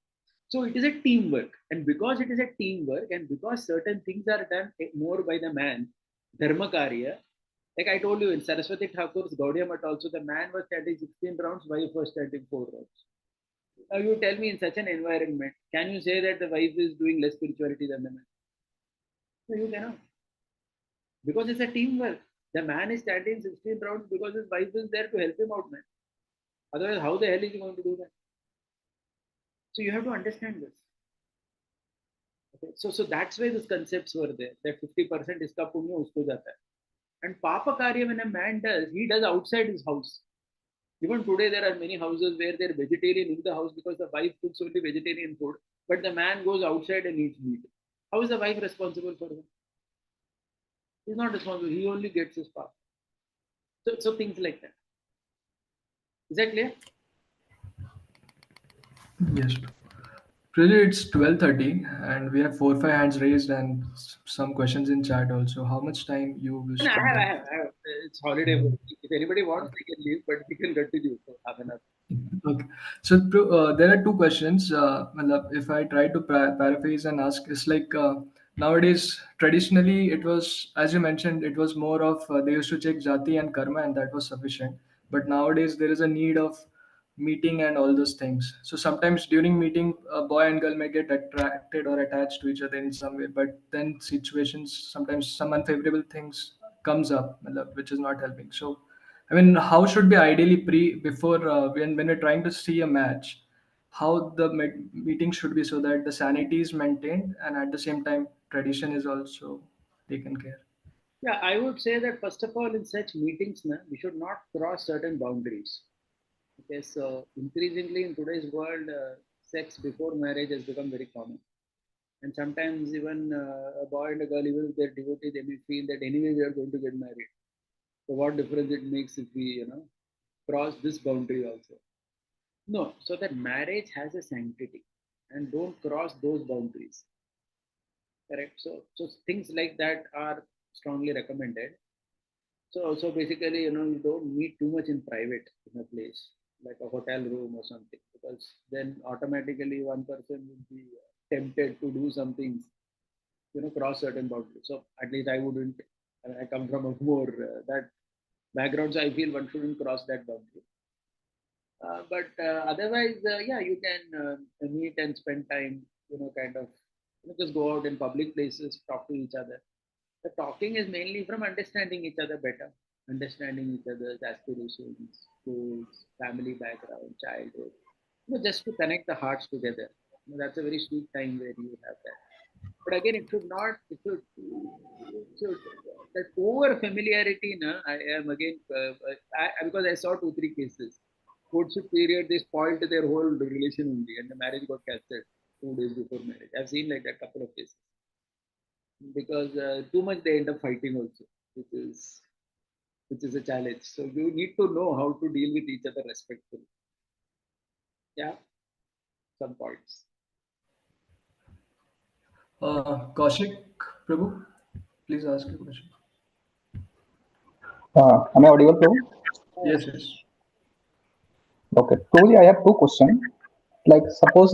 S3: So it is a teamwork, and because it is a teamwork, and because certain things are done more by the man, dharma karya. Like I told you in Saraswati Thakur's Gaudiya Math also, the man was chanting 16 rounds, wife was chanting 4 rounds. Now you tell me in such an environment, can you say that the wife is doing less spirituality than the man? No, you cannot. Because it's a teamwork. The man is chanting 16 rounds because his wife is there to help him out, man. Otherwise, how the hell is he going to do that? So you have to understand this. Okay? So that's why these concepts were there. That 50% iska punya usko jata hai. And papa karya when a man does, he does outside his house. Even today there are many houses where they're vegetarian in the house because the wife cooks only vegetarian food, but the man goes outside and eats meat. How is the wife responsible for him? He's not responsible. He only gets his part. So things like that. Is that clear?
S2: Yes. Really, it's 12:30 and we have 4 5 hands raised and some questions in chat also. How much time you wish
S3: No,
S2: to
S3: I
S2: give?
S3: have. It's holiday. If anybody wants, they can leave, but we can continue for half an hour.
S2: Okay. So there are two questions. Matlab, if I try to paraphrase and ask, it's like nowadays, traditionally, it was, as you mentioned, it was more of they used to check jati and karma, and that was sufficient. But nowadays, there is a need of meeting and all those things. So sometimes during meeting, a boy and girl may get attracted or attached to each other in some way. But then situations, sometimes some unfavorable things comes up, matlab, which is not helping. So I mean, how should be ideally before when we're trying to see a match, how the meeting should be so that the sanity is maintained and at the same time tradition is also taken care.
S3: Yeah, I would say that first of all, in such meetings, we should not cross certain boundaries. Okay, so increasingly in today's world, sex before marriage has become very common. And sometimes even a boy and a girl, even if they're devotees, they may feel that anyway we are going to get married. So what difference it makes if we, cross this boundary also? No, so that marriage has a sanctity and don't cross those boundaries. Correct. So things like that are strongly recommended. So basically, you don't meet too much in private in a place like a hotel room or something, because then automatically one person would be tempted to do some things, cross certain boundaries. So at least I wouldn't. I come from a more that background, so I feel one shouldn't cross that boundary. But otherwise, yeah, you can meet and spend time, kind of, just go out in public places, talk to each other. The talking is mainly from understanding each other better, understanding each other's aspirations, goals, family background, childhood, just to connect the hearts together. That's a very sweet time where you have that. But again, it should that over familiarity. I am again, because I saw 2, 3 cases. Courtship period, they spoiled their whole relation only, and the marriage got cancelled 2 days before marriage. I've seen like that couple of cases because too much they end up fighting also, which is which is a challenge. So you need to know how to deal with each other respectfully. Yeah, some points.
S2: Kaushik, Prabhu, please ask your question.
S8: Am I audible, Prabhu?
S2: Yes, yes.
S8: Okay. Prabhuji, I have two questions. Like, suppose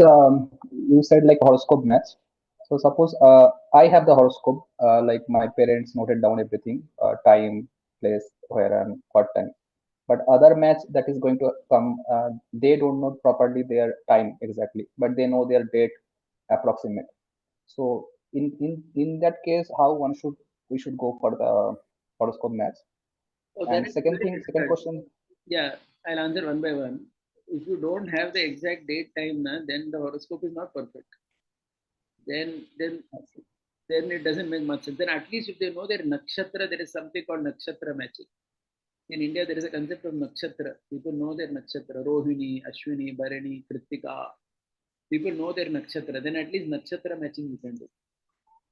S8: you said like horoscope match. So suppose I have the horoscope, like my parents noted down everything, time, place, where and what time. But other match that is going to come, they don't know properly their time exactly, but they know their date approximate. So in that case, how we should go for the horoscope match?
S3: Oh, then
S8: And
S3: it's
S8: second
S3: very
S8: thing, second
S3: difficult.
S8: question.
S3: Yeah, I'll answer one by one. If you don't have the exact date time, then the horoscope is not perfect. Then then then it doesn't make much sense. Then at least if they know their nakshatra, there is something called nakshatra matching. In India, there is a concept of nakshatra. People know their nakshatra, Rohini, Ashwini, Bharani, Kritika. People know their nakshatra. Then at least nakshatra matching you can do.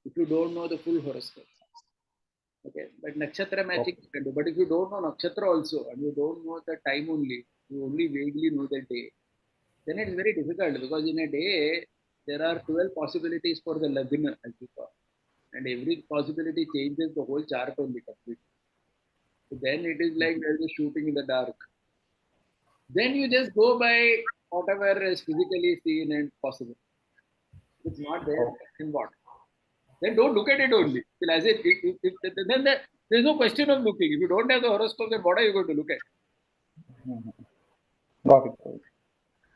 S3: If you don't know the full horoscope. Okay, but nakshatra matching
S8: Okay.
S3: you can do. But if you don't know nakshatra also and you don't know the time only, you only vaguely know the day, then it is very difficult because in a day there are 12 possibilities for the lagna, as we call, and every possibility changes the whole chart only completely. So then it is like there's a shooting in the dark. Then you just go by whatever is physically seen and possible. If it's not there,
S8: Okay.
S3: then what? Then don't look at it only. Well, as then there's no question of looking. If you don't have the horoscope, then what are you going to look at?
S8: Mhm. Got it. Got it.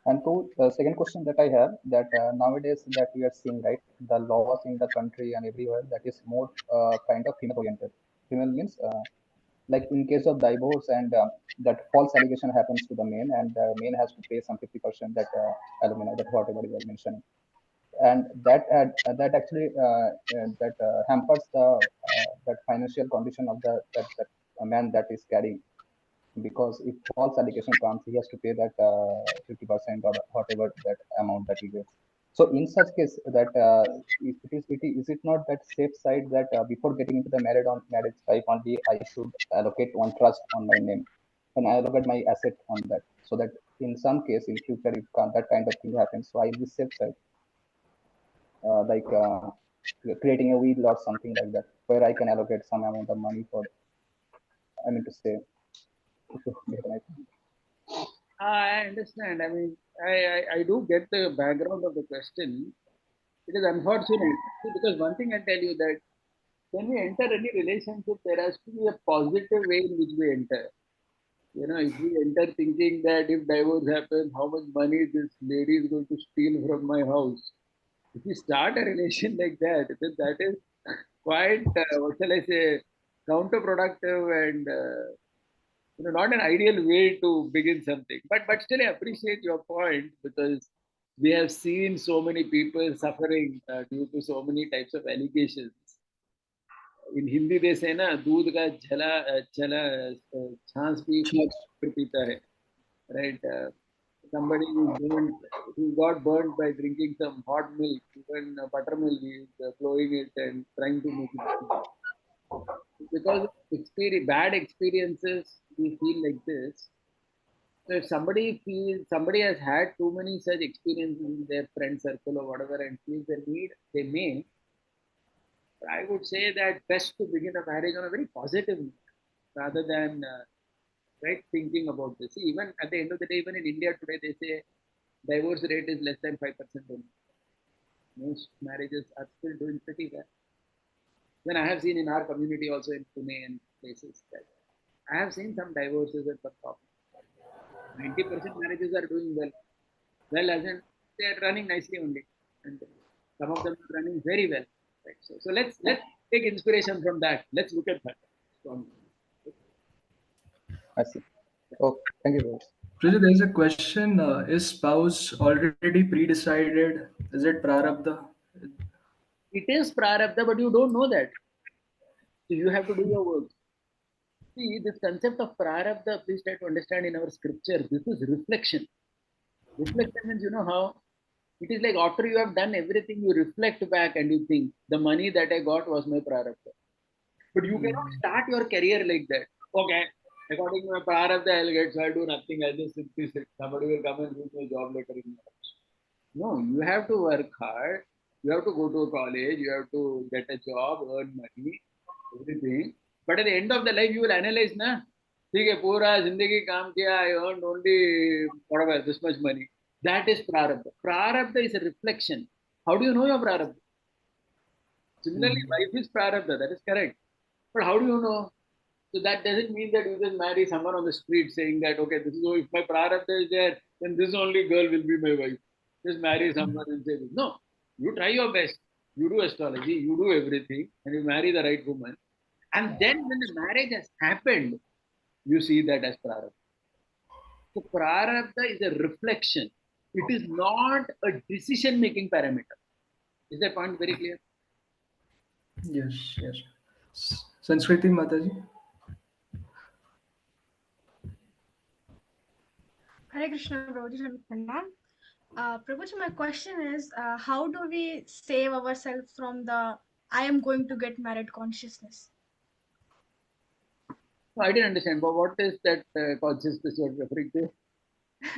S8: And to the second question that I have, that nowadays that we are seeing, right, the laws in the country and everywhere that is more kind of female oriented. Female means like in case of divorce and that false allegation happens to the man, and the man has to pay some 50% that alimony, that whatever you are mentioning, and that actually that hampers the that financial condition of that man that is carrying, because if false allegation comes, he has to pay that 50% or whatever that amount that he gets. So in such case, that is it not that safe side that before getting into the marriage type only, I should allocate one trust on my name and I allocate my asset on that, so that in some case in future if that kind of thing happens, so I'll be safe side, like creating a will or something like that, where I can allocate some amount of money for. I mean to say, if you get my point.
S3: I understand. I mean, I do get the background of the question. It is unfortunate. See, because one thing I tell you that when we enter any relationship, there has to be a positive way in which we enter. If we enter thinking that if divorce happens, how much money this lady is going to steal from my house. If we start a relation like that, then that is quite, what shall I say, counterproductive and not an ideal way to begin something. But still, I appreciate your point because we have seen so many people suffering due to so many types of allegations. in Hindi they say na दूध का चला छाछ भी पीता है, right? Somebody who got burnt by drinking some hot milk, even buttermilk, is flowing it and trying to make it. Because of bad experiences, we feel like this. So if somebody has had too many such experiences in their friend circle or whatever and feels the need, they may. But I would say that best to begin a marriage on a very positive note rather than right thinking about this. See, even at the end of the day, even in India today, they say divorce rate is less than 5% only. Most marriages are still doing pretty well. Then I have seen in our community also in Pune and places that I have seen some divorces and some problems. 90% marriages are doing well. Well, as in they are running nicely only, and some of them are running very well. Right? So let's take inspiration from that. Let's look at that.
S8: I see. Oh, thank you, Prabhuji.
S2: Prabhuji, there is a question: is spouse already pre-decided? Is it prarabdha?
S3: It is prarabdha, but you don't know that. So you have to do your work. See, this concept of prarabdha, please try to understand in our scripture. This is reflection. Reflection means, you know how it is like after you have done everything, you reflect back and you think the money that I got was my prarabdha. But you cannot start your career like that. Okay, according to my prarabdha, I'll get, so I'll do nothing. I'll just simply sit. Somebody will come and give me a job letter in my house. No, you have to work hard. You have to go to college. You have to get a job, earn money, everything. But at the end of the life, you will analyze, na? ठीक है पूरा जिंदगी काम किया I earned only whatever this much money. That is prarabdha. Prarabdha is a reflection. How do you know your prarabdha? Similarly, life is prarabdha. That is correct. But how do you know? So that doesn't mean that you just marry someone on the street saying that okay, this is if my prarabdha is there, then this only girl will be my wife. Just marry someone and say this. No, you try your best. You do astrology, you do everything, and you marry the right woman. And then when the marriage has happened, you see that as prarabdha. So prarabdha is a reflection. It is not a decision-making parameter. Is that point very clear?
S2: Yes, yes. Sanskriti Mataji.
S9: Hare Krishna, Prabhuji from Finland. Prabhuji, my question is, how do we save ourselves from the I am going to get married consciousness?
S3: No, I didn't understand. But what is that consciousness you're referring to?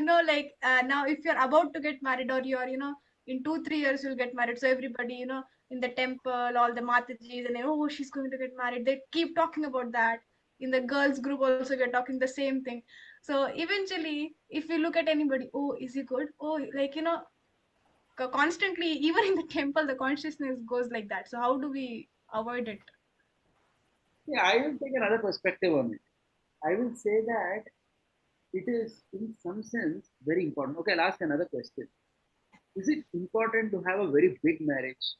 S9: No, like now if you're about to get married or you're, in 2-3 years you'll get married. So everybody, in the temple, all the Matajis and oh, she's going to get married. They keep talking about that. In the girls group also we're talking the same thing. So eventually, if we look at anybody, oh, is he good? Oh, like, constantly, even in the temple, the consciousness goes like that. So how do we avoid it?
S3: Yeah, I will take another perspective on it. I will say that it is, in some sense, very important. Okay, I'll ask another question. Is it important to have a very big marriage?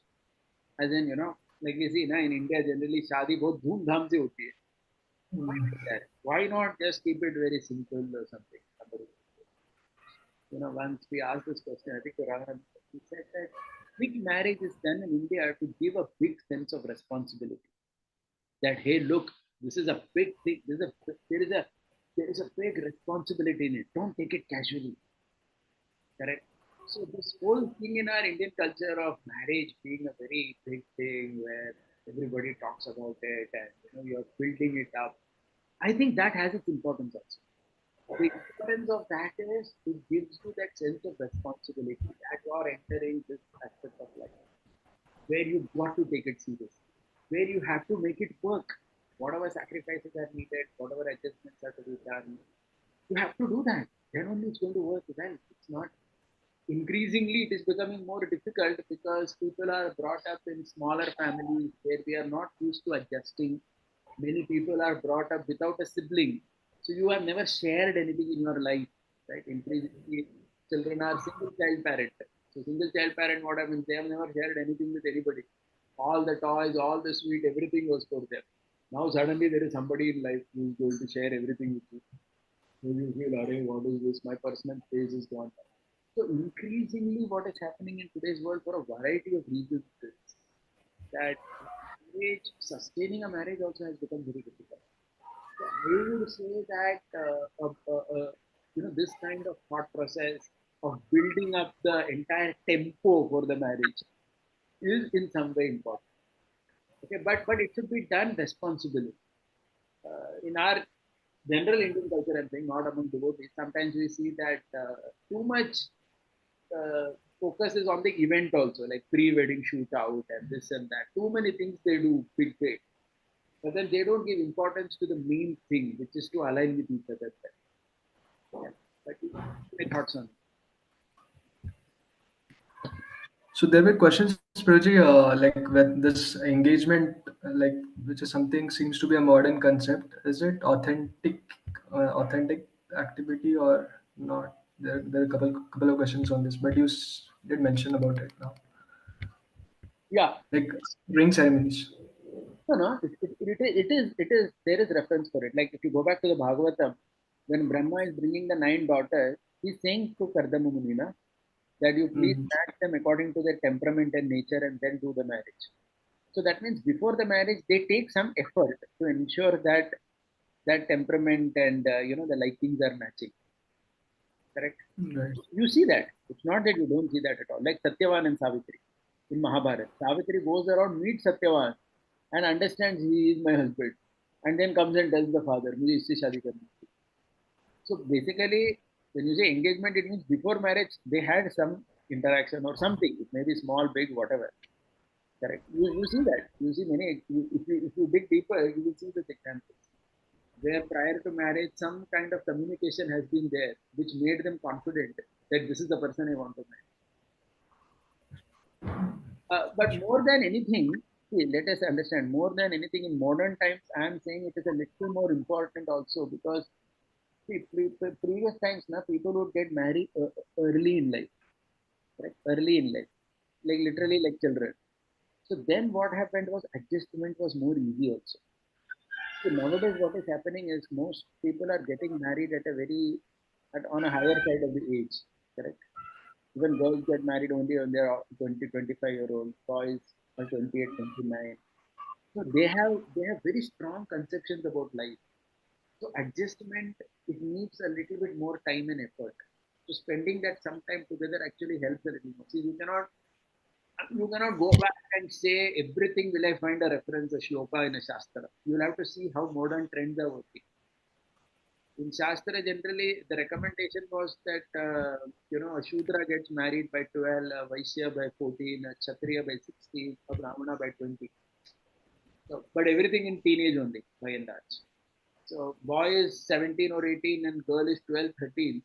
S3: As in, like we see, na, in India, generally, shadi bahut dhoom dham se hoti hai. Why not that? Why not just keep it very simple or something? Once we asked this question, I think Ram, he said that big marriage is done in India to give a big sense of responsibility. That hey, look, this is a big thing. There is a big responsibility in it. Don't take it casually. Correct. So this whole thing in our Indian culture of marriage being a very big thing where everybody talks about it and you're building it up. I think that has its importance also. The importance of that is it gives you that sense of responsibility that you are entering this aspect of life where you've got to take it seriously, where you have to make it work. Whatever sacrifices are needed, whatever adjustments are to be done, you have to do that. Then only it's going to work well. It's not. Increasingly, it is becoming more difficult because people are brought up in smaller families where we are not used to adjusting. Many people are brought up without a sibling. So you have never shared anything in your life, right? Increasingly, children are single child parent. So single child parent, what happens? They have never shared anything with anybody. All the toys, all the sweet, everything was for them. Now suddenly there is somebody in life who is going to share everything with you. So you feel, Array, what is this? My personal space is gone. So increasingly what is happening in today's world for a variety of reasons is that marriage, sustaining a marriage also has become very difficult. So I would say that this kind of thought process of building up the entire tempo for the marriage is in some way important. Okay, but it should be done responsibly. In our general Indian culture, I'm saying not among devotees. Sometimes we see that too much focus is on the event also, like pre-wedding shoot out and this and that. Too many things they do big, but then they don't give importance to the main thing, which is to align with each other. Yeah. But my thoughts on it.
S2: So there were questions, Prabhuji, like with this engagement, like which is something seems to be a modern concept. Is it authentic activity or not? There are a couple of questions on this, but you did mention about it now,
S3: Yeah,
S2: like ring ceremonies.
S3: no, it is. There is reference for it. Like if you go back to the Bhagavatam, when Brahma is bringing the 9 daughters, he's saying to Kardama Munina that you please
S2: Mhm.
S3: match them according to their temperament and nature, and then do the marriage. So that means before the marriage, they take some effort to ensure that that temperament and the likings are matching. Correct.
S2: Right.
S3: You see that. It's not that you don't see that at all. Like Satyavan and Savitri in Mahabharata. Savitri goes around, meets Satyavan, and understands he is my husband, and then comes and tells the father, "Mujhe isse shaadi karni hai." So basically, when you say engagement, it means before marriage they had some interaction or something. It may be small, big, whatever. Correct. You see that. You see many. If you dig deeper, you will see the examples where prior to marriage some kind of communication has been there, which made them confident that this is the person I want to marry. But more than anything, see, let us understand, more than anything in modern times, I am saying it is a little more important also because see, previous times now people would get married early in life, right? Early in life, like literally like children. So then what happened was adjustment was more easy also. So nowadays what is happening is most people are getting married on a higher side of the age, correct? Even girls get married only when they are 20, 25-year old, boys are 28, 29. So they have very strong conceptions about life. So adjustment, it needs a little bit more time and effort. So spending that some time together actually helps a little more. See, you cannot go back and say everything will I find a reference a shloka in a shastra. You'll have to see how modern trends are working. In Shastra, generally, the recommendation was that, a Shudra gets married by 12, a Vaishya by 14, a Kshatriya by 16, a Brahmana by 20. So, but everything in teenage only, by and large. So, boy is 17 or 18 and girl is 12, 13.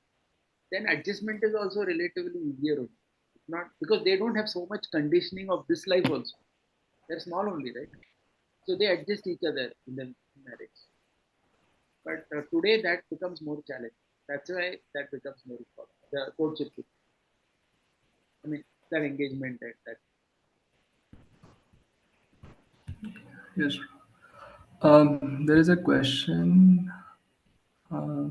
S3: Then adjustment is also relatively easier only. It's not because they don't have so much conditioning of this life also. They're small only, right? So they adjust each other in the marriage. But today that becomes more challenging. That's why that becomes more important. The courtship, I mean, that engagement and that.
S2: Yes. There is a question.
S3: There are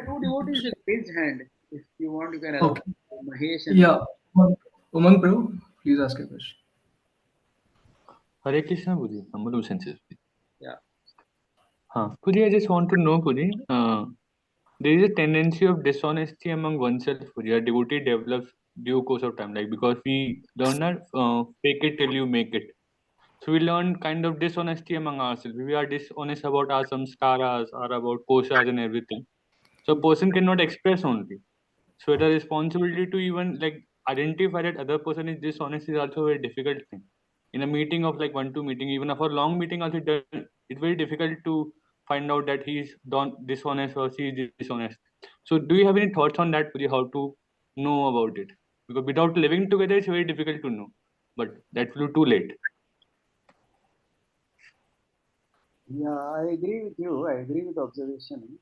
S3: two devotees with raised hand. If you want, you can allow
S2: Okay.
S3: Mahesh and
S2: Yeah. Umang Prabhu, please ask a question.
S10: Hare Krishna, Puji. Humble obeisances.
S3: yeah.
S10: Puji, I just want to know, Puji, there is a tendency of dishonesty among oneself, Puji. A devotee develops due course of time, like because we learn that fake it till you make it. So we learn kind of dishonesty among ourselves. We are dishonest about our samskaras or about koshas and everything. So a person cannot express only. So the responsibility to even like identify that other person is dishonest is also a very difficult thing. In a meeting of like 1-2 meeting, even for a long meeting also, it's very difficult to find out that he's dishonest or she is dishonest. So do you have any thoughts on that, Puji, how to know about it? Because without living together, it's very difficult to know. But that will be too late.
S3: Yeah, I agree with you. I agree with the observation.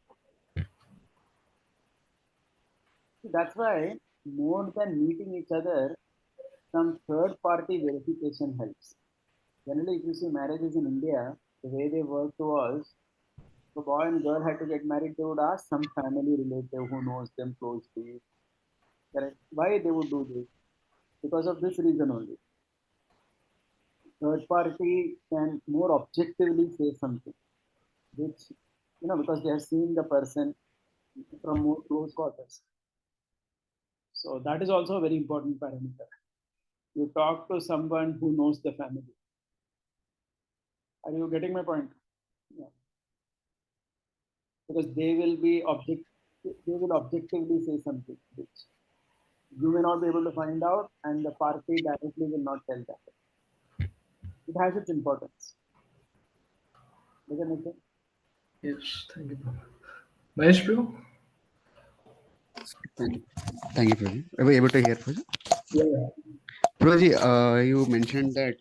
S3: That's why more than meeting each other, some third party verification helps. Generally, if you see marriages in India, the way they work was the boy and girl had to get married, they would ask some family relative who knows them closely. Correct? Why they would do this? Because of this reason only.
S11: third party can more objectively say something, which, because they have seen the person from more close quarters. So that is also a very important parameter. You talk to someone who knows the family. Are you getting my point? Yeah. Because they will objectively say something which you may not be able to find out, and the party directly will not tell that. It has its importance. Does that make sense?
S2: Yes, thank you, bro. Mahesh, bro?
S12: Thank you, Prabhuji. Are we able to hear, Prabhuji?
S11: Yeah.
S12: Prabhuji, you mentioned that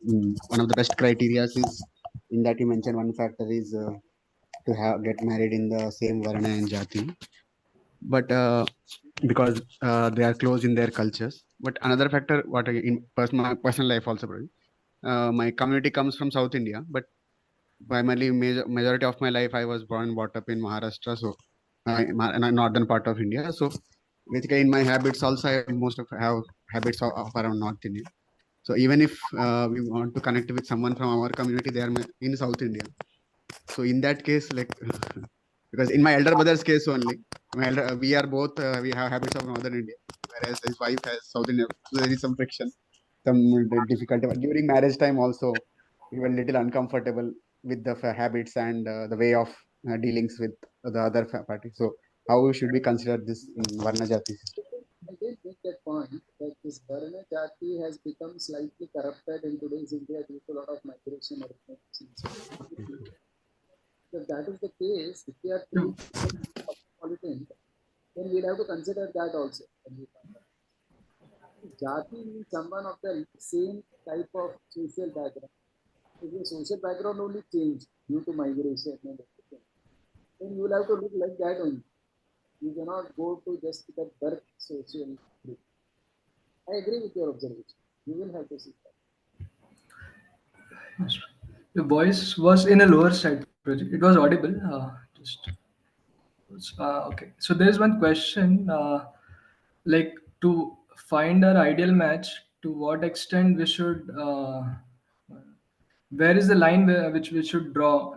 S12: one of the best criteria is in that you mentioned one factor is to get married in the same varna and jati, but because they are close in their cultures. But another factor, what in my personal life also, Prabhuji, my community comes from South India, but primarily majority of my life I was born and brought up in Maharashtra, so northern part of India. So basically, in my habits also, I most of have habits of around North India. So even if we want to connect with someone from our community, they are in South India. So in that case, like because in my elder brother's case only, we are both we have habits of Northern India, whereas his wife has South India. So there is some friction, some difficulty. But during marriage time also, we were little uncomfortable with the habits and the way of dealings with the other party. So how should we consider this in Varna Jati system?
S11: I did make that point that this Varna Jati has become slightly corrupted in today's India due to a lot of migration. If that is the case, if we are treating cosmopolitan, then we'll have to consider that also. Jati means someone of the same type of social background. If your social background only changed due to migration and everything, then you will have to look like that only. You cannot go to just the birth social group. I agree with your observation. You will have to see that.
S2: Your voice was in a lower side, project. It was audible. Okay. So there's one question, like to find our ideal match. To what extent we should? Where is the line which we should draw?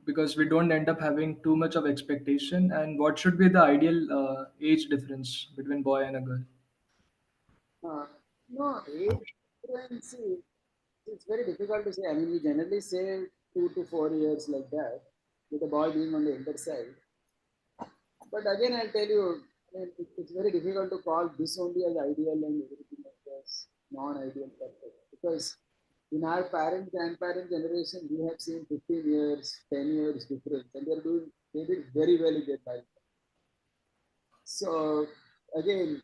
S2: Because we don't end up having too much of expectation. And what should be the ideal age difference between boy and a girl?
S11: No, age difference, it's very difficult to say. I mean, we generally say 2 to 4 years like that, with the boy being on the elder side. But again, I'll tell you, I mean, it's very difficult to call this only as ideal and everything else as non-ideal because in our parent, grandparent generation, we have seen 15 years, 10 years difference, and they did very well in their life. So again,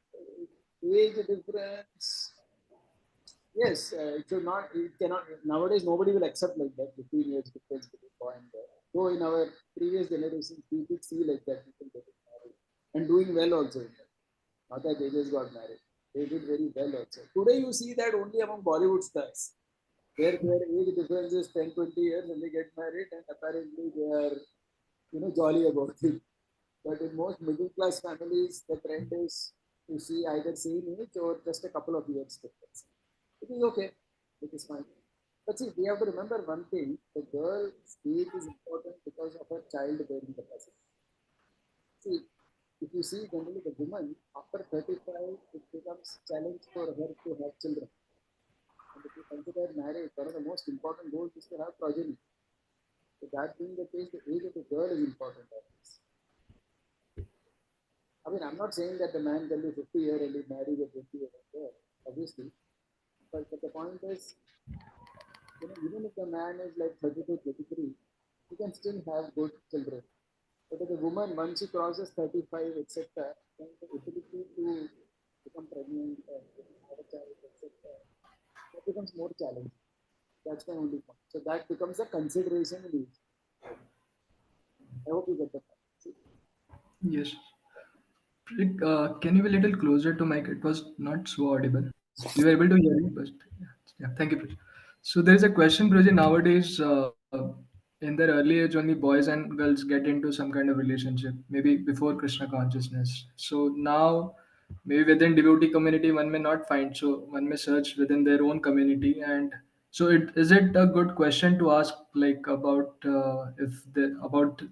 S11: age difference, yes, it cannot, nowadays nobody will accept like that, 15 years difference between boy and girl. Though in our previous generations, we did see like that, people getting married and doing well also. Not that they just got married. They did very well also. Today you see that only among Bollywood stars, where their age difference is 10, 20 years and they get married and apparently they are, jolly about it. But in most middle class families, the trend is to see either same age or just a couple of years difference. It is okay. It is fine. But see, we have to remember one thing: the girl's age is important because of her childbearing capacity. See, if you see generally the woman after 35, it becomes challenge for her to have children. And if you consider marriage, one of the most important goals is to have progeny. So that being the case, the age of the girl is important. I mean, I'm not saying that the man can be 50 years and be married a 20-year-old girl, obviously. But the point is, even if the man is like 32, 33, he can still have good children. But as a woman, once she crosses 35, etc., then the ability to become pregnant and have a child, etc., that becomes more challenging. That's my only point. So that becomes a consideration in age. I hope you get the point. See?
S2: Yes. Can you be a little closer to mic? It was not so audible. We were able to hear you, but yeah, thank you, Praj. So there is a question, Praj. Nowadays, in their early age, only boys and girls get into some kind of relationship, maybe before Krishna consciousness. So now, maybe within devotee community one may not find, so one may search within their own community. And so it a good question to ask, like, about if the about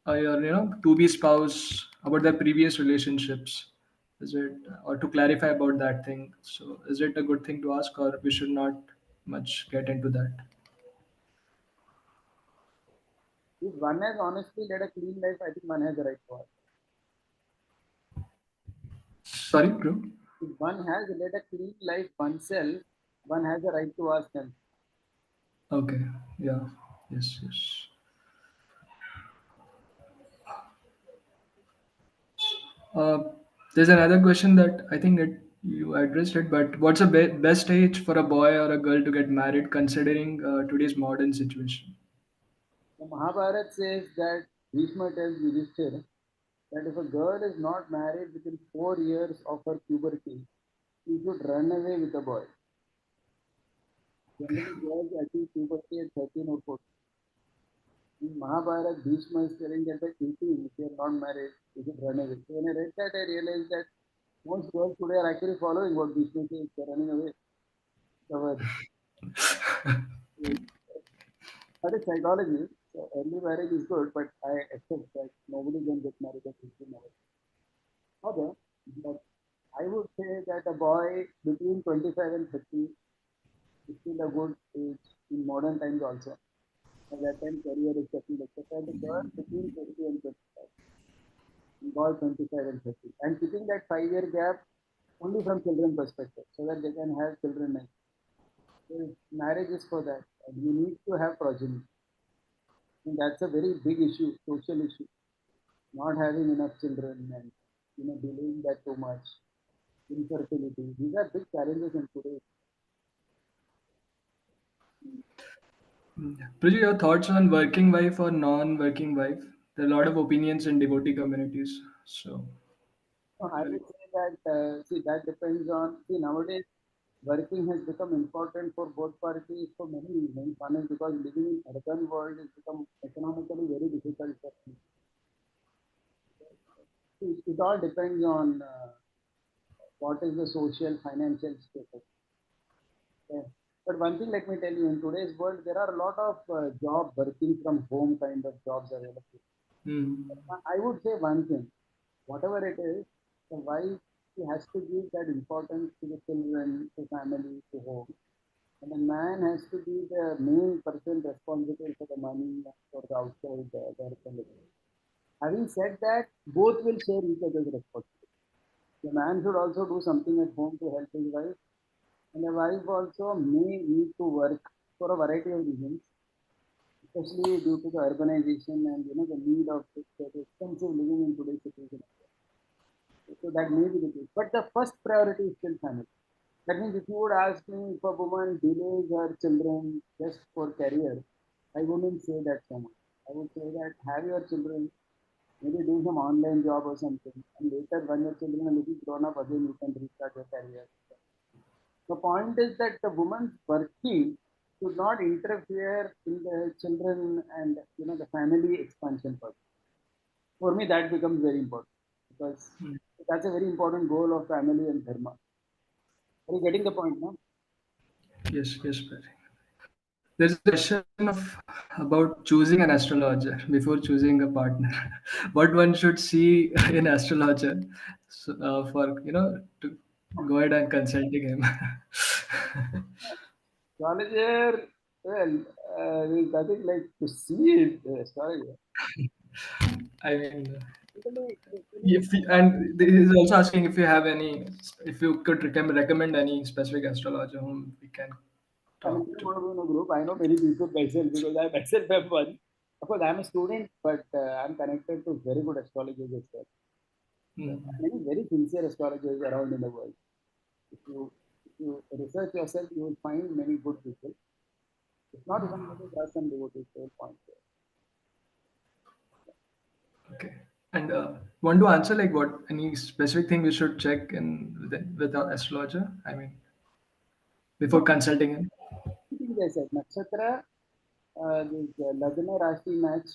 S2: your to be spouse, about their previous relationships, is it, or to clarify about that thing? So is it a good thing to ask, or we should not much get into that?
S11: If one has honestly led a clean life, I think one has the right to ask.
S2: Sorry, bro.
S11: If one has led a clean life oneself, one has the right to ask them.
S2: Okay. Yeah. Yes. Yes. Uh, there's another question that I think that you addressed it, but what's the best age for a boy or a girl to get married, considering today's modern situation?
S11: The Mahabharata says that Bhishma tells Yudhishthira that if a girl is not married within 4 years of her puberty, she should run away with a boy. Generally, girls achieve puberty at 13 or 14. In Mahabharata, Bhishma is telling that at 18, if you are not married, you should run away. So when I read that, I realized that most girls today are actually following what Bhishma says, they're running away. That is psychology. So early marriage is good, but I accept that nobody can get married at 15 hours. Okay, but I would say that a boy between 25 and 30 is still a good age in modern times also. At that time, career is settled, etc. The girl between 20 and 25, boy 25 and 30. And keeping that 5 year gap only from children perspective, so that they can have children next. So marriage is for that, and you need to have progeny. And that's a very big issue, social issue. Not having enough children and delaying that too much, infertility. These are big challenges in today.
S2: Priji, your thoughts on working wife or non-working wife? There are a lot of opinions in devotee communities. So,
S11: So I would say that see that depends on nowadays working has become important for both parties for many reasons. One is because living in urban world has become economically very difficult for people. It all depends on what is the social financial status. Okay. But one thing, let me tell you, in today's world, there are a lot of job working from home kind of jobs available. I would say one thing, whatever it is, the wife, she has to give that importance to the children, to family, to home. And the man has to be the main person responsible for the money, for the outside work and everything. Having said that, both will share each other's responsibility. The man should also do something at home to help his wife, and the wife also may need to work for a variety of reasons, especially due to the urbanization and the need of the expensive living in today's situation. So that may be the case. But the first priority is still family. That means if you would ask me if a woman delays her children just for career, I wouldn't say that so much. I would say that have your children, maybe do some online job or something, and later when your children are little grown up, again you can restart your career. The point is that the woman's working should not interfere in the children and the family expansion part. For me, that becomes very important because that's a very important goal of family and dharma. Are you getting the point now?
S2: yes, yes, Priji. There's a question of about choosing an astrologer before choosing a partner. What one should see in astrologer, so, for to go ahead and consulting him.
S11: Astrologer, well, there's nothing like to see it, astrologer.
S2: I mean,
S11: Basically,
S2: and he's also asking if you have any, if you could recommend any specific astrologer whom we can
S11: I mean,
S2: talk
S11: I
S2: to.
S11: want to be in a group. I know many people myself because I myself have one. Of course, I'm a student, but I'm connected to very good astrologers as well. Many very sincere astrologers around in the world. If you research yourself, you will find many good people. If not, even maybe there are some devotees. They will point there.
S2: Okay. And want to answer like what any specific thing we should check in with our astrologer? I mean, before consulting him.
S11: I think they said nakshatra, this Lagna Rashi match,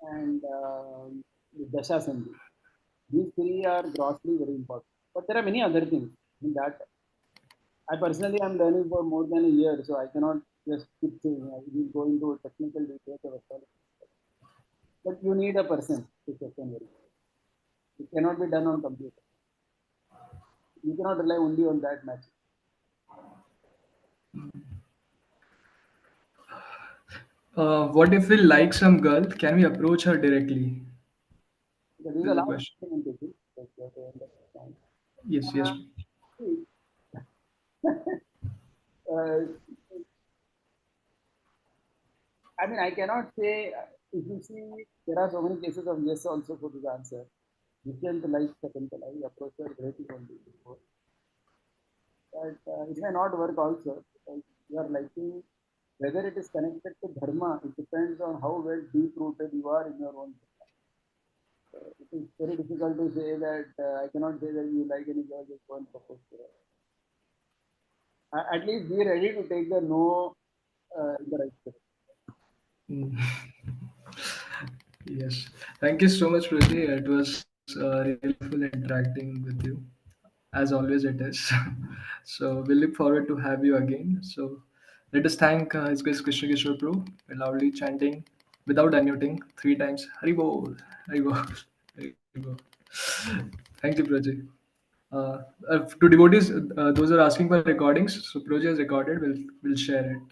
S11: and the Dasha Sandhi. These three are grossly very important. But there are many other things in that. I personally am learning for more than a year, so I cannot just keep saying I will go into technical details of astrology. But you need a person to check and verify. It cannot be done on computer. You cannot rely only on that magic.
S2: What if we like some girl? Can we approach her directly?
S11: Because this is
S2: This
S11: the
S2: is the
S11: last
S2: question.
S11: question in this. Like, you have to understand.
S2: Yes, yes.
S11: See, uh, I mean, I cannot say, if you see, there are so many cases of yes also for this answer. Different like Shakuntala, I approach her directly only before. But it may not work also, because you are liking, whether it is connected to dharma, it depends on how well deep rooted you are in your own dharma. It is very difficult to say that I cannot say that you like any girl, just go and propose to her. At least be ready to take the no in the right spirit.
S2: Mm. Yes. Thank you so much, Priti. It was really wonderful interacting with you, as always it is. So we look forward to have you again. So let us thank His Grace Krishna Kishore Prabhu by loudly chanting without unmuting 3 times Hari Bol, Hari Bol, Hari Bol. Thank you, Priti. To devotees, those are asking for recordings. So Proti has recorded. We'll share it.